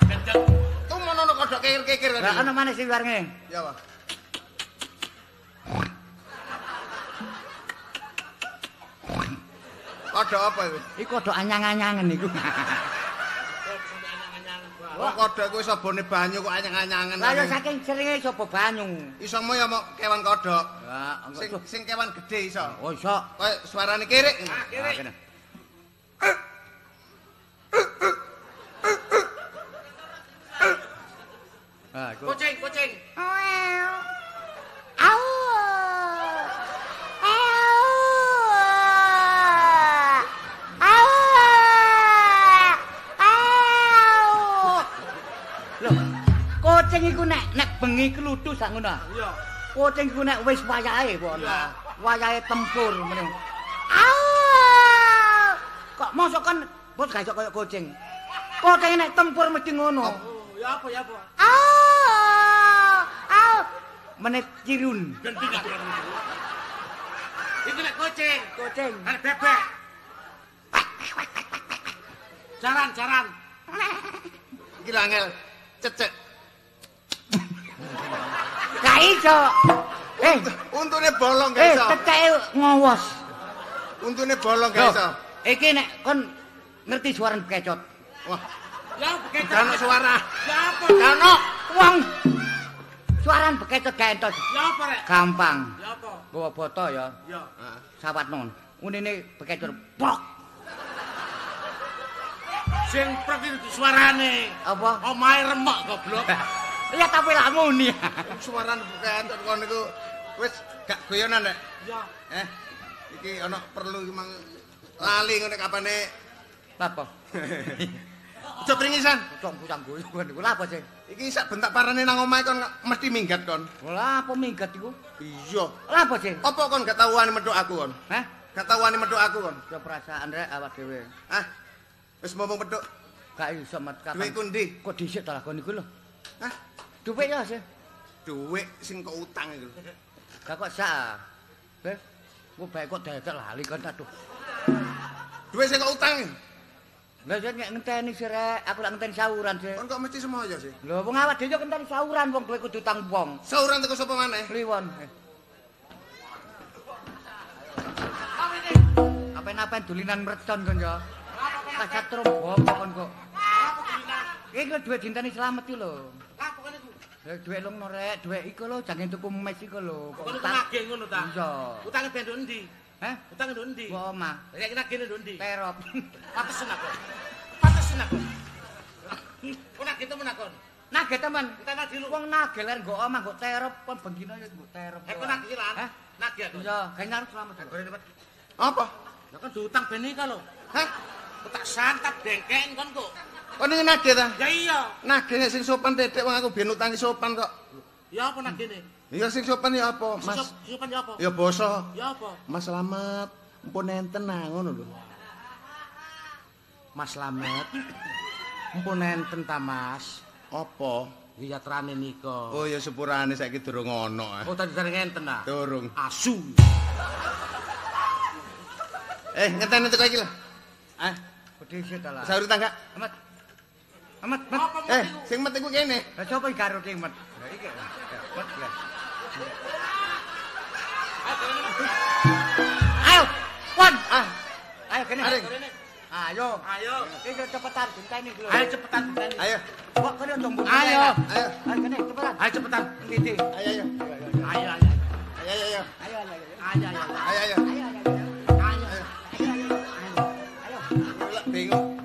Gendeng. Tuh mono kodhok kikir-kikir kan. Lah ana maneh sing luar ngene. Ya apa? Kodhok apa iku? Iku kodhok anyang-anyangen iku. Oh, kodhok iku iso bone banyu kok anyang-anyangen. Lah ya saking seringe sapa banyu. Iso mo ya mau kewan kodhok. Lah, Sing kewan gede iso. oh iso. Kayak suarane kirik. Ah, kiri. kene. Ah, iku. Kucing. Au. Loh, kucing iku nek bengi kluthuk sak ngono. Iya. Kucing iku nek wis wayahe kok. Iya. Wayahe tempur meneh. Mosok kan bos gak iso kaya kucing. Kucing nek tempur mesti ngono. Ya apa? Menit cirun. Ganti gak Itu nek kucing. Nek bebek. Jaran. Iki lho angel cecek. Gak iso. Untune bolong gak iso. Ceceke ngowos. Untune bolong gak iso. Iki nek kon ngerti suara bekecot. Wah, Ya bekecot. kan suara. Ya apa? Kan wong suara bekecot gak entos. Ya apa rek? Gampang. Ya apa? Gowo boto ya. Ya. Sawat non. Unine bekecot brok. Sing prek iki suarane. Apa? Omahe remek goblok. Ya tapi lak muni. Suarane bukan kon niku wis gak goyonan rek. Ya. Iki ana perlu iki mang lali ngene kapane. Apa? Aja pringisan. Pucang guyon niku lha apa sih? Iki sak bentak parane nang omahe kon mesti minggat kon. Lah apa minggat iku? Iya. Lah apa sih? Apa kon gak tau wani medhok aku kon? Hah? Gak tau wani medhok aku kon? Ya perasaan rek awak dhewe. Hah? Wis ngomong medhok. Gak iso mat kapan. Duitku ndi? Kok dhisik ta lakon niku lho. Hah? Duit ya sih. Duit sing kok utang iku. Gak kok sak. Ku bae kok dadek lali kan aduh. Duit sing kok utang. Lah yen ngenteni sih rek, aku lak ngenteni sauran sih. Kon kok mesti semoyo sih. Lho wong awak dhewe ngenteni sauran wong duwe kudu utang wong. Sauran teko sapa maneh? Kliwon. Apen-apen dulinan mercon kon ya. Kacat trombong kon kok. Apa dulinan? Iki lho duwe dinteni slamet iki lho. Lah pokoke iku. Duwe lung norek, duwe iku lho jange tuku mes iku lho. Kok nagih ngono ta? Iya. Utange ben nduk endi? Hah? Utange nduk endi? Wa omah. Rek nagih nduk endi? Terop. Patesen aku. Kok nagih temen aku? Nagih temen. Kita nagih lu. Wong nagih ler nggo omah nggo terop kon bengino ya nggo terop. Kok nagih lan? Hah? Nagih aku. Iya, ganyar slamet. Apa? Ya kan diutang ben iki lho. Hah? Kok tak santap dengken kon kok. Kon iki nagih ta? Ya iya. Nagih nek sing sopan dedek wong aku biyen utangi sopan kok. Ya apa nagihne? Ya sing sopan ya apa, Mas? Sopan ya apa? Ya basa. Ya apa? Mas Slamet, mpun enten nah ngono lho. Mas Slamet. Mpun enten ta, Mas? Apa? Wiyatrane nika. Oh ya sepurane saiki durung ana. Oh tadi dereng enten ta? Durung. Asu. Ngenteni teko iki lho. Bedhe ta lah. Sahur tangga. Amat. Amat. Apa mesti ku? Sing met iku kene. Lah sapa iki karo sing met? Lah iki. Met lah. Ayo, Wan. Ayo kene. Ayo. Ayo. Iki cepetan dinteni lho. Ayo cepetan dinteni. Ayo. Kok kene ndong bunyi. Ayo. Ayo. Ayo kene cepetan. Ayo cepetan. Nditi. Ayo ayo. Ayo. Ayo. Ayo. Ayo. Ayo. Bingung.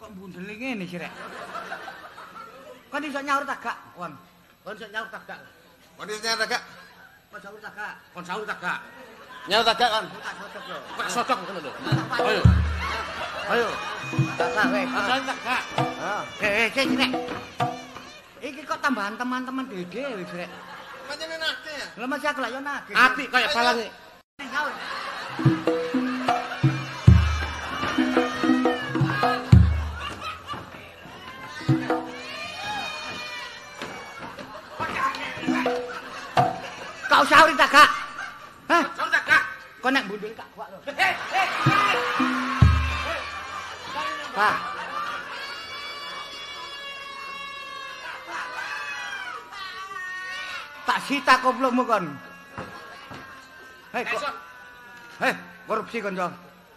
Kok bundel ngene sih rek? Kon iso nyaur tak gak, Wan? Kon sik nyaur tak gak? Kondisinya ada gak? Kon sahur tak gak? Kon sahur tak gak? Nyawa tak gak kan? Tak cocok lho. Kok sodok ngono lho. Ayo. Ayo. Tak gak weh. Kon sahur tak gak? Sik rek. Iki kok tambahan teman-teman dhewe wis rek. Pancene nake ya? Lah masih aku lak yo nagih. Apik kaya balange. Nyaur. Kau sahur tak gak? Hah? Sahur tak gak? Kau nek bundul tak kuat lho. Pak. Tak sita koplokmu kon. Hei kok. Hei, korupsi kon yo.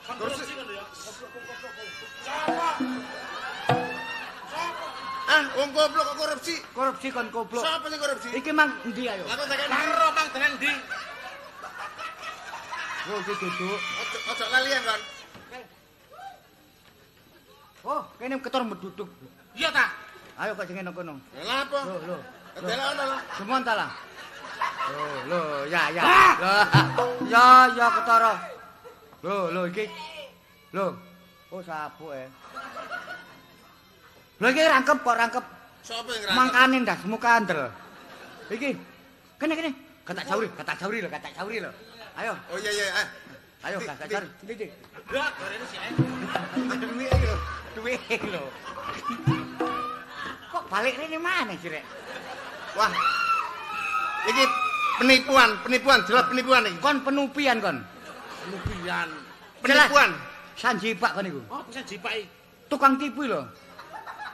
Korupsi kon ya. Wong goblok kok korupsi. Korupsi kon koplok. Sapa sing korupsi? Iki mang endi ayo? Lah kok sakene. Pangro Bang tenan ndi? Oh, iki duduk. Ojo lalian kan. Oh, kene ketor meduduk. Iya ta? Ayo kok sing kono. Lah apa? Lho. Kedela ono lho. Semon ta lah. Lho, ya. Ya ketara. Lho iki. Lho. Oh, sapuke. Lho iki rangkep kok rangkep. Sapa yang ngerangkep? Mangkane ndasmu kandel. Iki. Kene. Katak sauri lho. Ayo. Oh iya. Ayo, katak sauri. Iki. Lah, gorene sik ae. iki lho. Kok balik rene maneh sih, Rek? Wah. Iki penipuan, jelas penipuan iki. Kon penupian kon. Lupian. Penipuan. Sanjipak kon iku. Oh, bisa jipaki. Tukang tipu lho.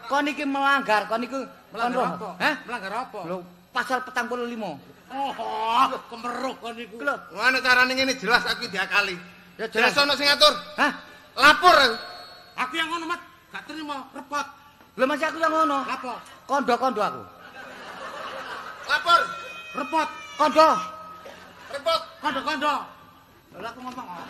Kon iki melanggar, kon iku Melanggar apa? Hah? Melanggar apa? Lho, pasal 45. Oh, kemeruh kon niku. Lho, Ngono carane ngene jelas aku diakali. ya Jelas jelas. ono sing ngatur. Hah? Lapor aku. Aku yang ngono, Mat. Gak terima, repot. Lho masih aku yang ngono. Apa? Kondo-kondo aku. Lapor. Repot. Kondo. Repot. Kondo-kondo. Lah aku ngomong apa?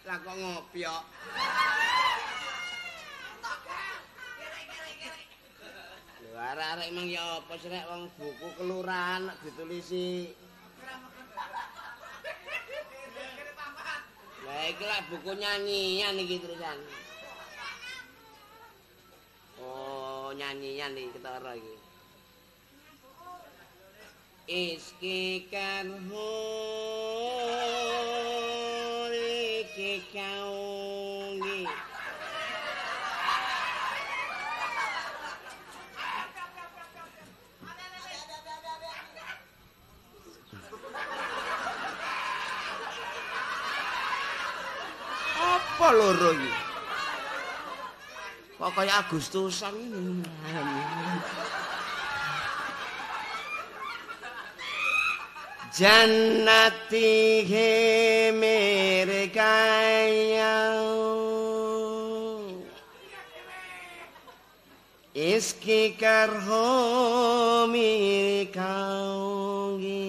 Lah kok ngopi kok. Lho arek-arek emang ya apa sih rek wong buku kelurahan ditulisi. Lah iki lah buku nyanyian iki terusan. Oh, nyanyian iki ketara iki. Iski karho iki kaungi. Apa loro iki? Kok kaya Agustusan ini. Jannati he mere kaya iski karho mere kaungi.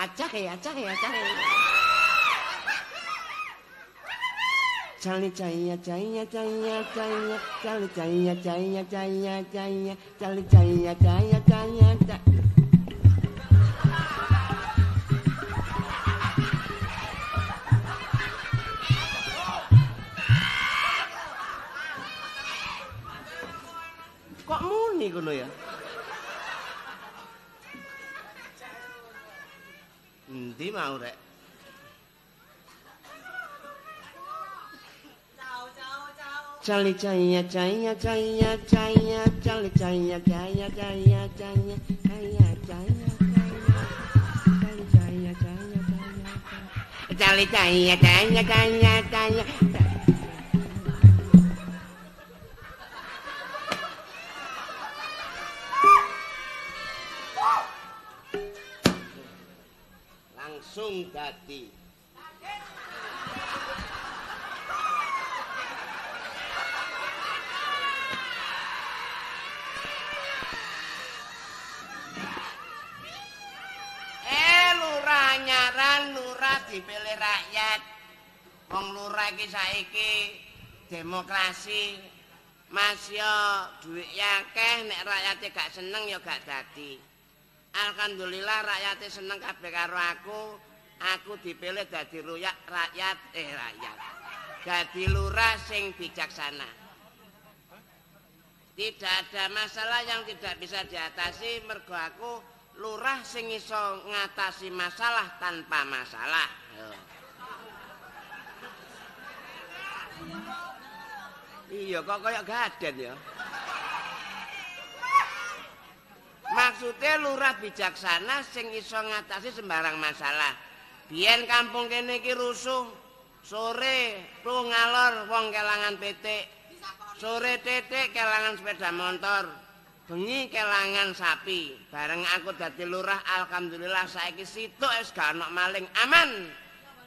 Acak ya. Chali chaya chaya chaya chaya chali chaya chaya chaya chaya chali chaya chaya chaya chaya. Kok muni kono ya? Endi mau rek? Chali chaya chaya chaya chaya chali chaya chaya chaya chaya chaya chaya chaya chali chaya chaya chaya. cali caya caya caya caya. Langsung dadi. Lurah nyaran, lurah dipilih rakyat. Wong lurah iki saiki demokrasi. Mas yo dhuwit akeh nek rakyate gak seneng ya gak dadi. Alhamdulillah rakyate seneng kabeh karo aku. Aku dipilih dadi rakyat. Dadi lurah sing bijaksana. Tidak ada masalah yang tidak bisa diatasi mergo aku lurah sing iso ngatasi masalah tanpa masalah. Iya kok kayak gaden ya. Maksudnya lurah bijaksana sing iso ngatasi sembarang masalah. Biyen kampung kene iki rusuh. Sore tuh ngalor wong kelangan petik. Sore tetek kelangan sepeda motor. Bengi kelangan sapi. Bareng aku dadi lurah alhamdulillah saiki sitok wis gak ono maling aman.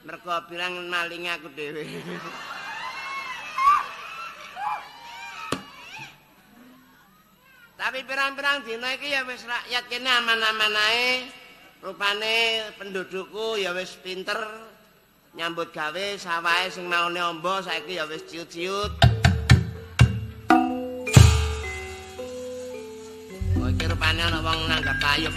Mergo bilang maling aku dhewe. Tapi pirang-pirang dina iki ya wis rakyat kene aman-aman ae. Rupane pendudukku ya wis pinter nyambut gawe sawahe sing maune ombo saiki ya wis ciut-ciut. Iki rupane ana wong nanggap kayup.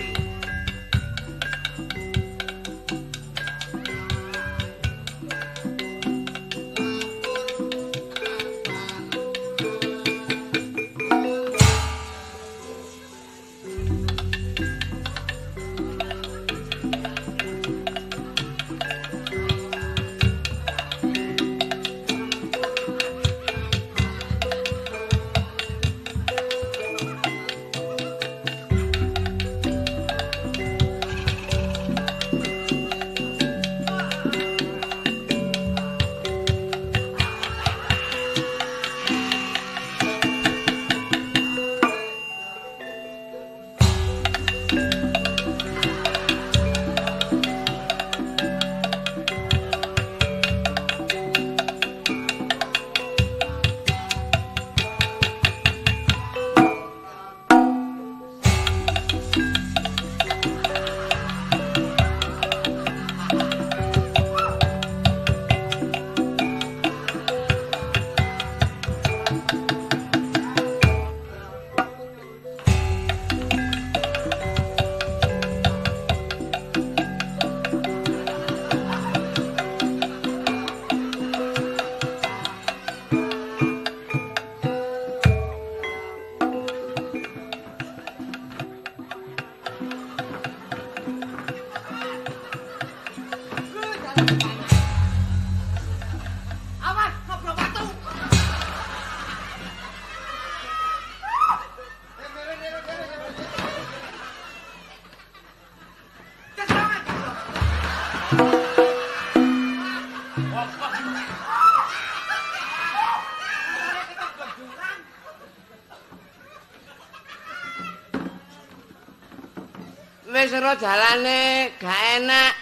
Wis ora jalane gak enak.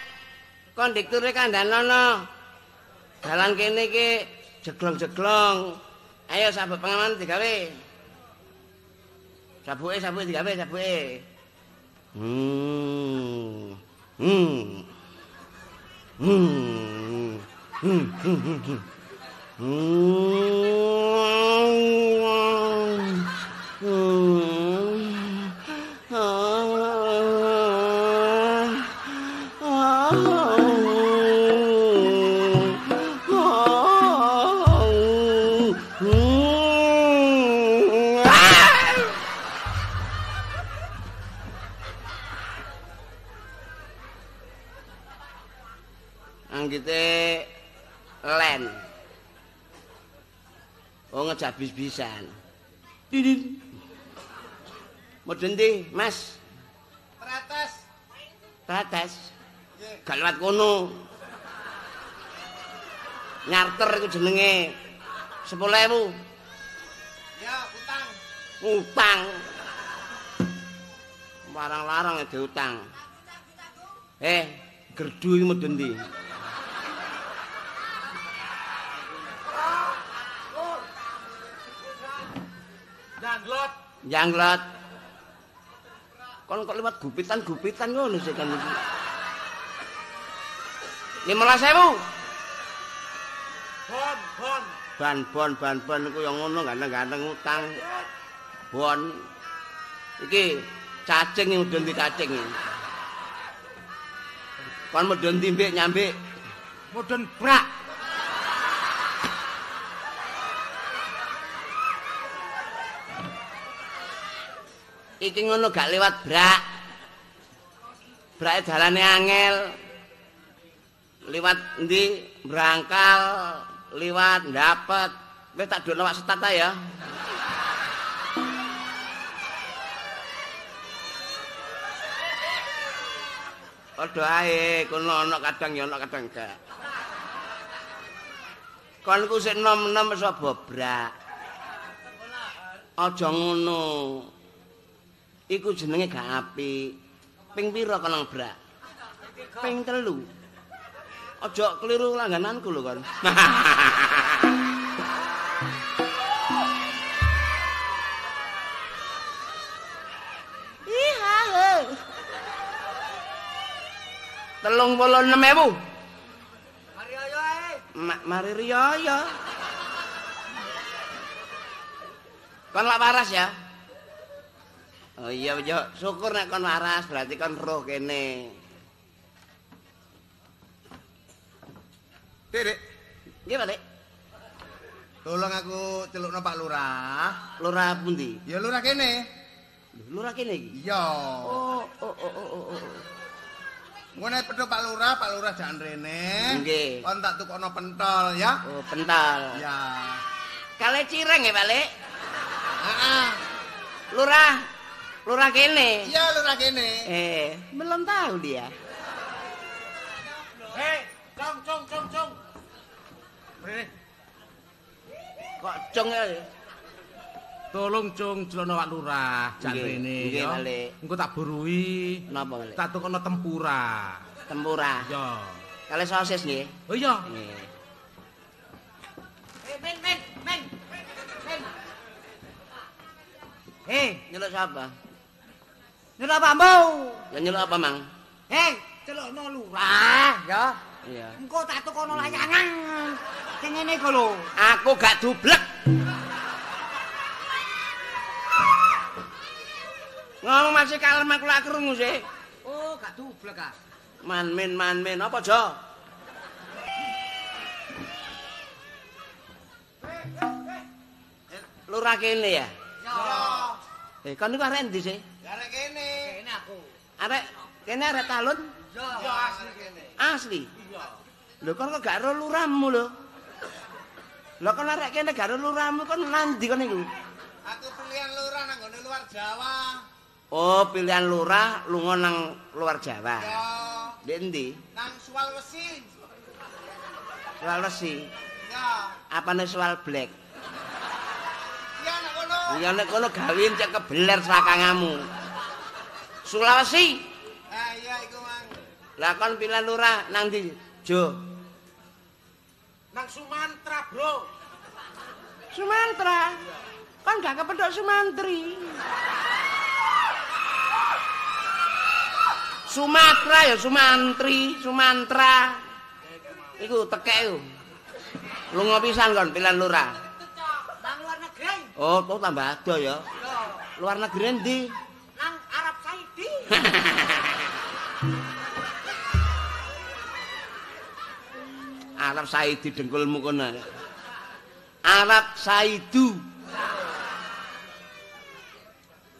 Kondekture kandhanono. Dalan kene iki jeglong-jeglong. Ayo sabuk pengaman digawe. Sabuke digawe sabuke. Anggite len. Oh ngejabis pisan. Didin. Mudun ndi, Mas? Teratas. Teratas. Gak lewat kono. Nyarter iku jenenge 10.000. Ya, utang. Utang. Larang-larang diutang. Gerdu iki medun ndi? Janglot. Kon kok lewat gupitan-gupitan ngono sih kan iki. 15.000. Bon iku ya ngono ganteng-ganteng utang. Bon. Iki cacing iki medun di cacing iki. Kon medun timbik nyambik. Mudun brak. Iki ngono gak lewat brak. Brake dalane angel. Liwat endi? Brangkal, liwat ndapet. Wis tak dono wak setat ta ya. Padha ae, kono ana kadang ya ana kadang gak. Kon ku sik nom-nom wis bobrak. Aja ngono. Iku jenenge gak apik. Ping pira kon nang brak? Ping 3. Aja keliru langgananku lho kon. Iha. 36.000. Mari ayo ae. Mari riyo. Kon lak waras ya? Oh iya, syukur nek kon waras, berarti kon roh kene. Dik. Nggih, Pak, Dik. Tolong aku celukno Pak Lurah. Lurah pundi? Ya lurah kene. Lurah kene iki. Iya. Oh. Ngene pedho Pak Lurah jan rene. Nggih. Kon tak tukokno pentol ya. Oh, pentol. Ya. Kale cireng ya, Pak, Dik? Heeh. Lurah kene. Iya, lurah kene. Belum tahu dia. Cung. Rene. Kok cung ya? Tolong cung celana Pak Lurah jan rene nggih, ya. Balik. Engko tak burui. Napa, Balik? Tak tukono tempura. Tempura. Ya. Kale sosis nggih. Oh iya. Nggih. Men. Nyeluk sapa? Nyeluk apa, Mbau? Ya nyeluk apa, Mang? Celukno lurah ya. Iya. Engko tak tukono layangan. Sing ngene iku lho. Aku gak dublek. Ngomong masih kalem aku lak krungu sih. Oh, gak dublek ah. Manmin apa Jo? Lurah kene ya? Ya. Kan niku arek endi sih? Arek kene. Kene aku. Arek kene arek talun? Ya asli kene. Asli. Iya. Lho kon kok gak ro lurahmu lho. Lho kon arek kene gak ro lurahmu kon nandi kon niku? Aku pilihan lurah nang gone luar Jawa. Oh, pilihan lurah lunga nang luar Jawa. Ya. Ndek endi? Nang Sulawesi. Sulawesi. Ya. Apane soal black? Iya nang kono. Ya nek kono gawin cek kebeler selakangamu. Sulawesi. Iya iku, Mang. Lah kon pilihan lurah nang ndi, Jo? Nang Sumatera, Bro. Sumatera. Kon gak kepethuk Sumantri. Sumatera ya Sumantri, Sumatera. Iku tekek iku. Lunga pisan kon pilihan lurah. Nang luar negeri. Oh, kok tambah ado ya. Luar negeri endi? Nang Arab Saudi. Arab Saudi dengkulmu kono. Arab Saidu.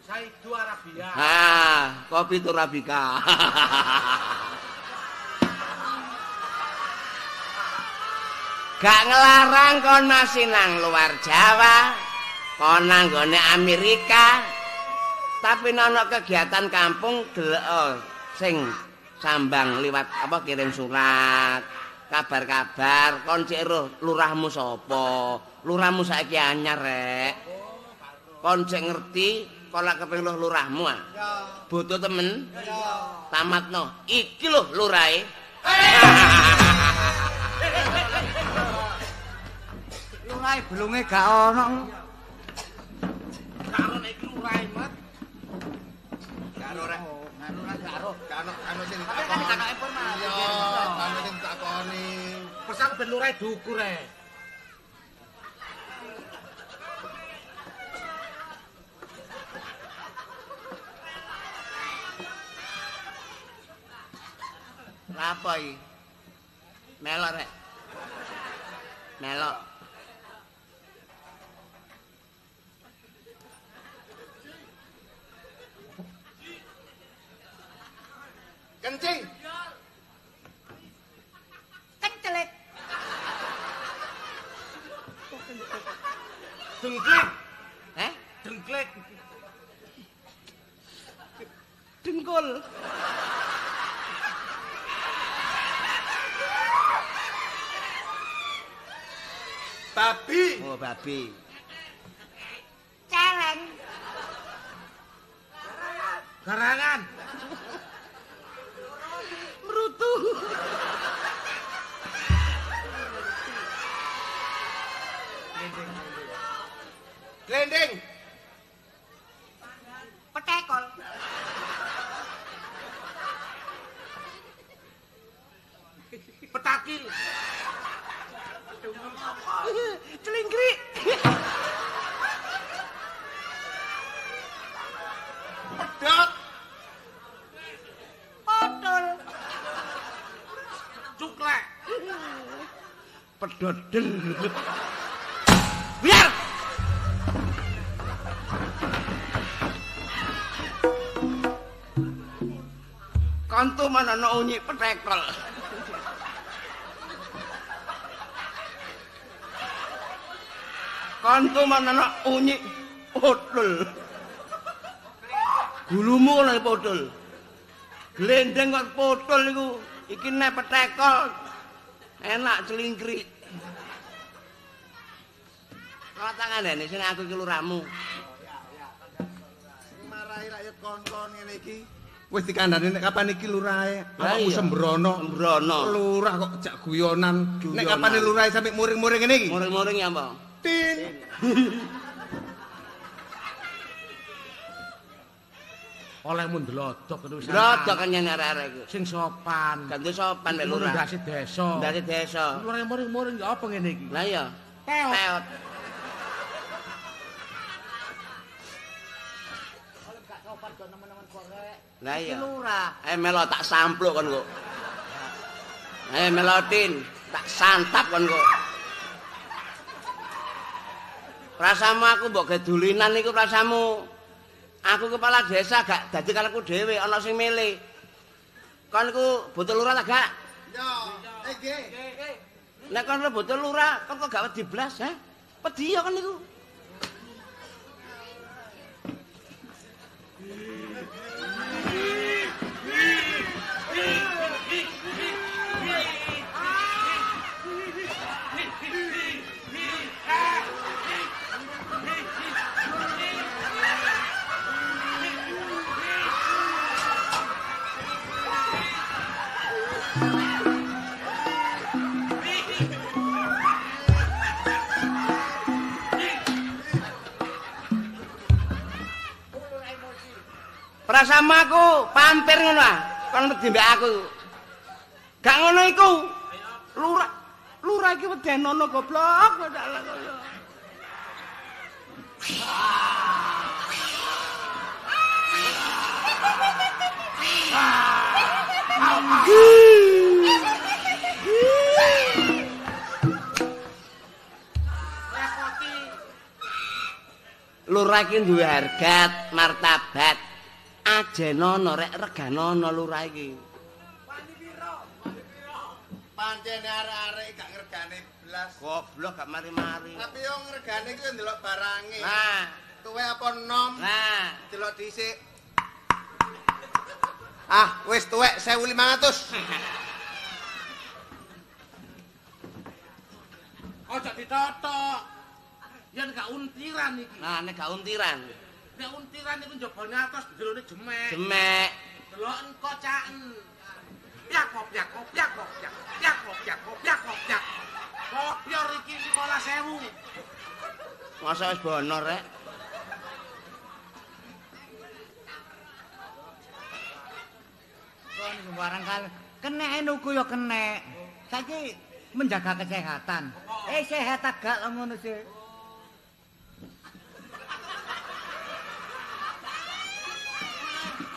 Saidu Arabia. Kopi Turabika. Gak ngelarang kon masih nang luar Jawa, kon nang gone Amerika. Tapi ana kegiatan kampung sing sambang liwat apa kirim surat, Kabar-kabar kon cek roh lurahmu sapa? Lurahmu saiki anyar rek. Kon cek ngerti kon lak kepengin roh lurahmu ah. Bodoh temen. Tamatno. Iki lho lurahe. Lurahe belunge gak ono. Karo nek iki lurahe mat. Karo rek. Kano sing Tapi kan gak ono informasi. Iya, kano sing takoni. Pesan ben lurahe dukur rek. Apa iki? Melok rek. Melok. Kencing. Kecelit. Dengklik, Eh? dengklik. Dengkul. Babi. Oh, babi. Celeng. Garangan. Merutu. Glending. Petekol. Petakil. Celingkrik. Pedot. Potul. Cuklek. Pedodel. Biar. Kantu mana ana unyi petekol. Kantu mana ana unyi potul. Gulumu ana potul. Glendeng kok potul iku. Iki nek petekol. Enak celingkrik. Kalau tangan ini sing aku iki lurahmu. Marahi rakyat kon-kon ngene iki. Wis dikandani nek kapan iki lurahe. Lah Awakmu iya. sembrono. Sembrono. Lurah kok jak guyonan. Nek Guyonan. kapan lurahe sampe muring-muring ngene iki. Muring-muring ya, Mbak. Tin. Olehmu ndelodok terus. Rodok kenyang arek-arek iku. Sing sopan. Ganti sopan mek lurah. Ndasi desa. Dari desa. Lurah muring-muring ya apa ngene iki? Lah iya. Peot. Peot. Lah iya. Lurah. Melo tak sampluk kon kok. Melotin, tak santap kon kok. Rasamu aku mbok gedulinan niku rasamu. Aku kepala desa gak dadi kalku dhewe ana sing milih. Kon niku botol lurah ta gak? Yo, nggih. Nek kon botol lurah, kon kok gak wedi blas, ha? Wedi ya kon niku. Prasamu aku pampir ngono ah. Kon wedi mbek aku. Gak ngono iku. Lurah iki wedenono goblok. Lurah iki duwe harkat, martabat. Ajenono rek reganono lurah iki. Pancen arek-arek gak ngregane blas. Goblok gak mari-mari. Tapi yo ngregane iki ndelok barange. Nah, Tuwe apa nom? nah. Delok dhisik. Ah, wis tuwek 1500. Aja ditotok. Yen gak untiran iki. Nah, nek gak untiran. Nek untiran iku njabane atos jerone jemek. Jemek. Delok engko caken. Pyak pyak pyak pyak pyak pyak pyak pyak. Kopior iki 15.000. Masa wis bonor rek. Kon sembarang kali kenek nuku ya kenek. Saiki menjaga kesehatan. Sehat agak lah ngono sih.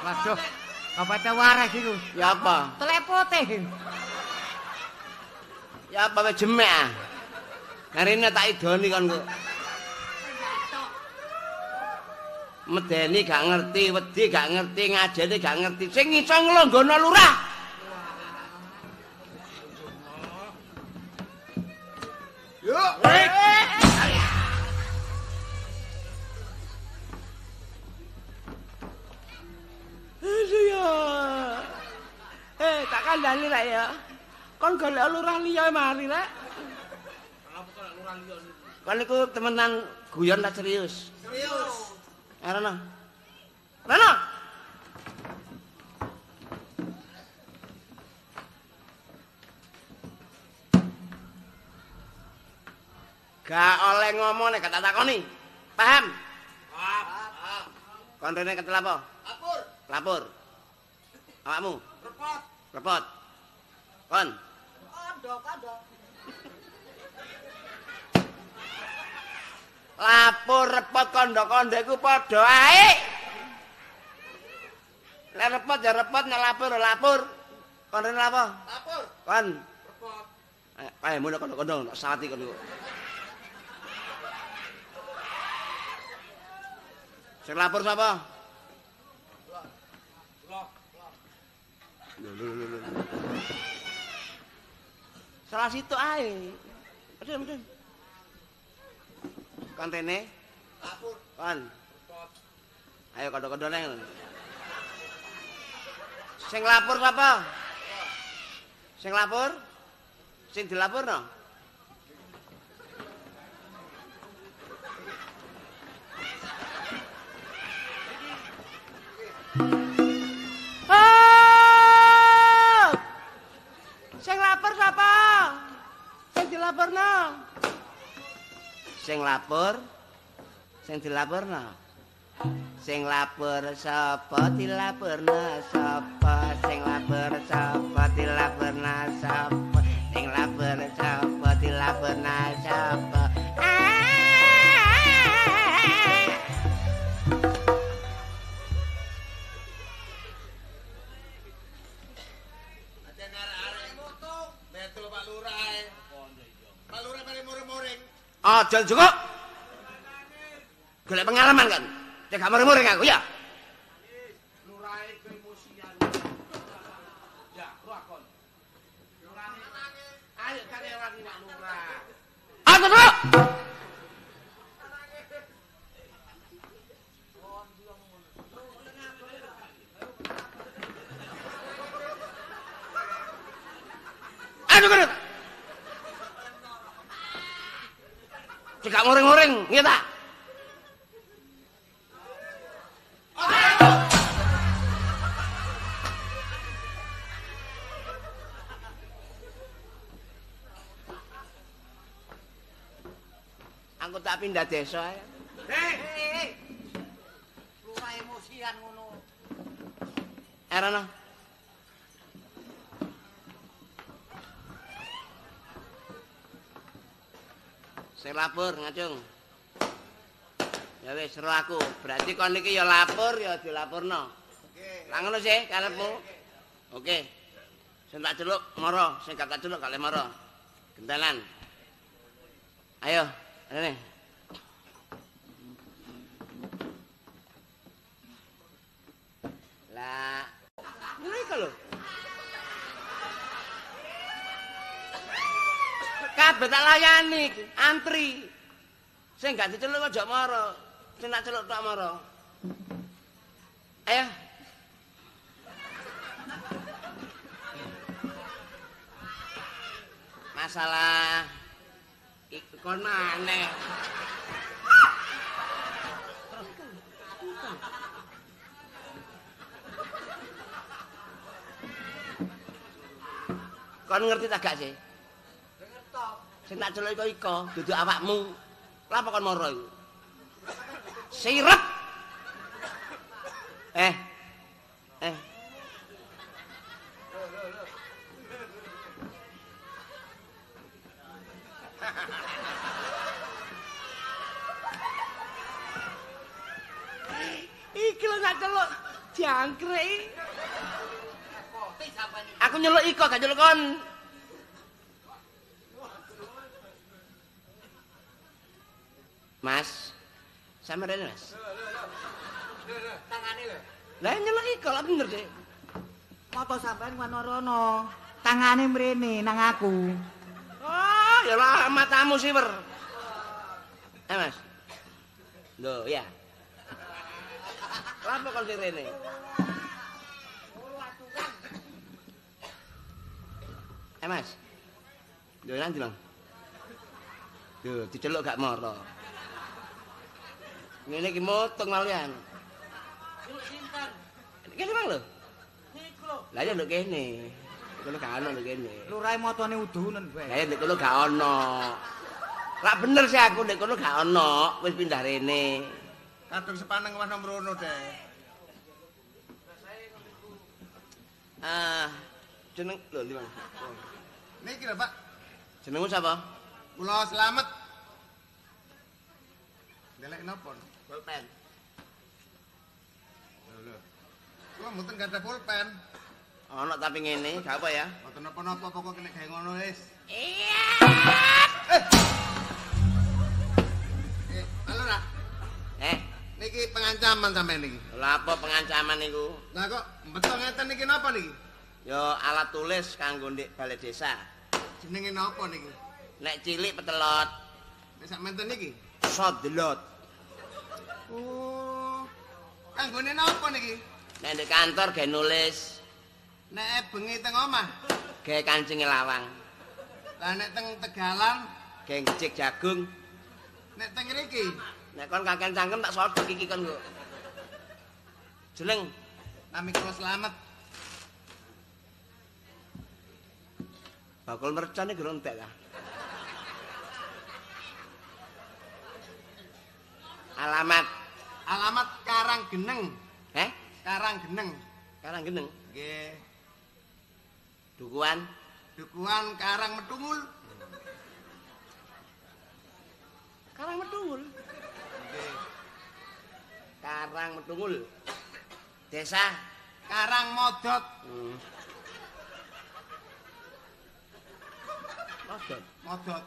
Waduh, apa teh waras iku? Ya apa? Telepote. Ya apa wis jemek ah. Narine tak idoni kon kok. Medeni gak ngerti, wedi gak ngerti, ngajeni gak ngerti. Sing iso nglonggono lurah. Yuk. Aduh ya. Tak kandhani rek ya. Kon golek lurah liya mari rek. Kenapa kok lurah liya niku? Kon niku temenan guyon tak serius. Serius. Rono. Rono. Gak oleh ngomong nek tak takoni. Paham? Paham. Kon rene ketel apa? Lapor. Lapor. Awakmu? Repot. Repot. Kon. Kandha. Lapor repot kondo-kondo iku padha ae. Nek repot ya repot, nek lapor ya lapor. Kon rene apa? Lapor. Kon. Repot. Ayo mun kondo-kondo tak sawati kon iku. Sing lapor sapa? Loh. Salah situ ae. Meden. Kan rene. Lapor. Kon. Ayo kondo-kondo neng. Sing lapor sapa? Sing lapor? Sing dilaporno? Sing lapor sapa? Sing dilaporno? Sing lapor? Sing dilaporno? Sing lapor sapa dilaporno sapa? Sing lapor sapa dilaporno sapa? Sing lapor sapa dilaporno sapa? Ajen arek-arek moto, betul Pak Lurah. Pak Lurah mari muring-muring. Aja cukup. Golek pengalaman kan. Cek gak muring-muring aku ya. Lurahe keemosian. Ya, kon. Lurahe. Ayo kan orang ini lurah. Aja cukup. Aduh kudu. Cek gak muring-muring, nggih ta? Aku tak pindah desa ya. Hei. Lurah emosian ngono. Erana. Sing lapor ngacung. Ya wis seru aku. Berarti kon iki ya lapor ya dilaporno. Lah ngono sih karepmu. Oke. Sing tak celuk mara, sing gak tak celuk gak le mara. Gentelan. Ayo, rene. Lah, ngene iki lho. Kabeh tak layani, antri. Sing gak diceluk aja mara, sing tak celuk tok mara. Ayo. Masalah Kon maneh. Kon ngerti tak gak sih? Sing tak celuk iko dudu awakmu. Lha apa kon moro iku? Sirep. Eh. Iki lho tak celuk jangkrik. Aku nyeluk iko gak nyeluk kon. Mas, sama rene Mas. Tangane lho. Lah nyeluk iko lah bener deh. Moto sampean wanorono. Tangane mrene nang aku. Oh, ya lah matamu siwer. Mas. Loh, ya. Lapa kon rene? Mas. Lho nanti Bang. Lho, diceluk gak moro. Ngene iki motong malian. Celuk sinten? Kene Bang lho. Niku lho. Lah ya nduk kene. Kono gak ono nduk kene. Lurahe motone udunen bae. Lah ya nduk kono gak ono. Lah bener sih aku nduk kono gak ono, wis pindah rene. Kadung sepaneng wah nomrono deh. Jeneng lho Bang. Niki lho, Pak. Jenengmu sapa? Kula Slamet. Delek napa? Pulpen. Lho. Kula mboten gadah pulpen. Ono tapi ngene, gak apa ya? Mboten napa-napa pokoke nek gawe ngono wis. Iya. Halo, Nak. Niki pengancaman sampean niki. Lha apa pengancaman niku? Lah kok beto ngeten niki napa niki? Ya alat tulis kanggo ndek balai desa. Jenenge napa niki? Nek cilik petelot, Nek sak menten niki. sodelot. Oh. Kanggone napa niki? Nek ndek kantor gawe nulis, Nek bengi teng omah. gawe kancinge lawang, Lah nek teng Tegalan, gawe ngejik jagung. nek teng mriki. Nek kon kakean cangkem tak sodok iki kon kok. Jeneng Nami kula Slamet. bakul mercane gurung entek ta. Alamat, Alamat Karanggeneng. Karanggeneng. Karanggeneng, Nggih. Dukuhan, Dukuhan Karang Metungul. Karang Metungul. Nggih. Karang Metungul. Desa Karang Modot. Modot. Modot.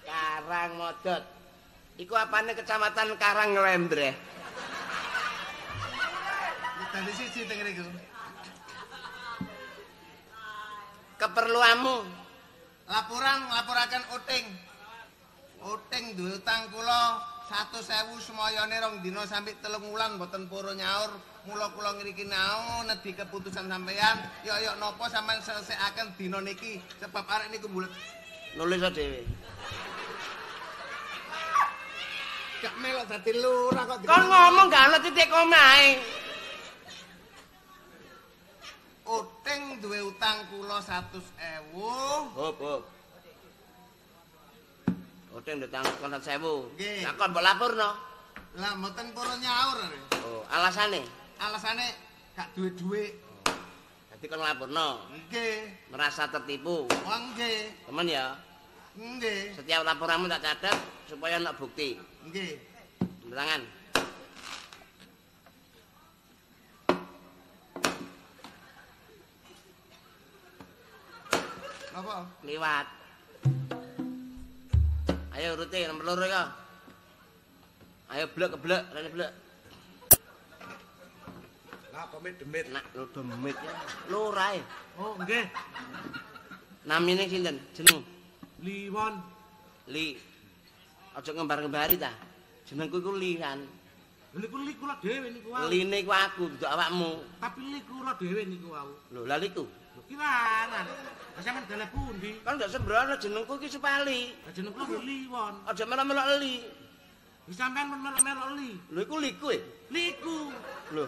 Karang Modot. Iku apane kecamatan Karang Nglendreh. Dadi siji teng mriku. Keperluanmu Laporaken Uting. Uting duwe utang kula 100.000 semoyone 2 dina sampai 3 wulan mboten purun nyaur. Mula kula ngriki nao nedhi keputusan sampeyan. Ya napa sampean selesaiaken dina niki sebab arek niku mbulet. nulis dhewe. Gak melok dadi lurah kok. Kon ngomong gak ana titik komae. Uting duwe utang kula 100.000. Hop. Utang ndutang kon 1.000. Nggih. Lah kon mbok laporno. Lah mboten purun nyaur. Oh, alasane. Alasane gak duwe dhuwit. Dadi kon laporno. Nggih. Merasa tertipu. Oh nggih. Temen ya. Nggih. Setiap laporanmu tak catat supaya ana bukti. Nggih. Tanda tangan. Napa? Liwat. Ayo urute nomor loro ya. Ayo blek rene blek. Lah komit demit. Nak lu demit ya. Lurae. Oh, nggih. Namine sinten? Jeneng Liwon. Li. Aja ngembar-ngembari ta. Jenengku iku Li kan. Niku li kula dhewe niku wau. Line ku aku dudu awakmu. Tapi li kula dhewe niku wau. Lho, lha liku. Kiranan. Lah sampean dalah pundi? Kan ndak sembrono jenengku iki Supali. Lah jeneng kula Liwon. Aja melok-melok li. Wis sampean melok-melok li. Lho iku liku e. Liku. Lho,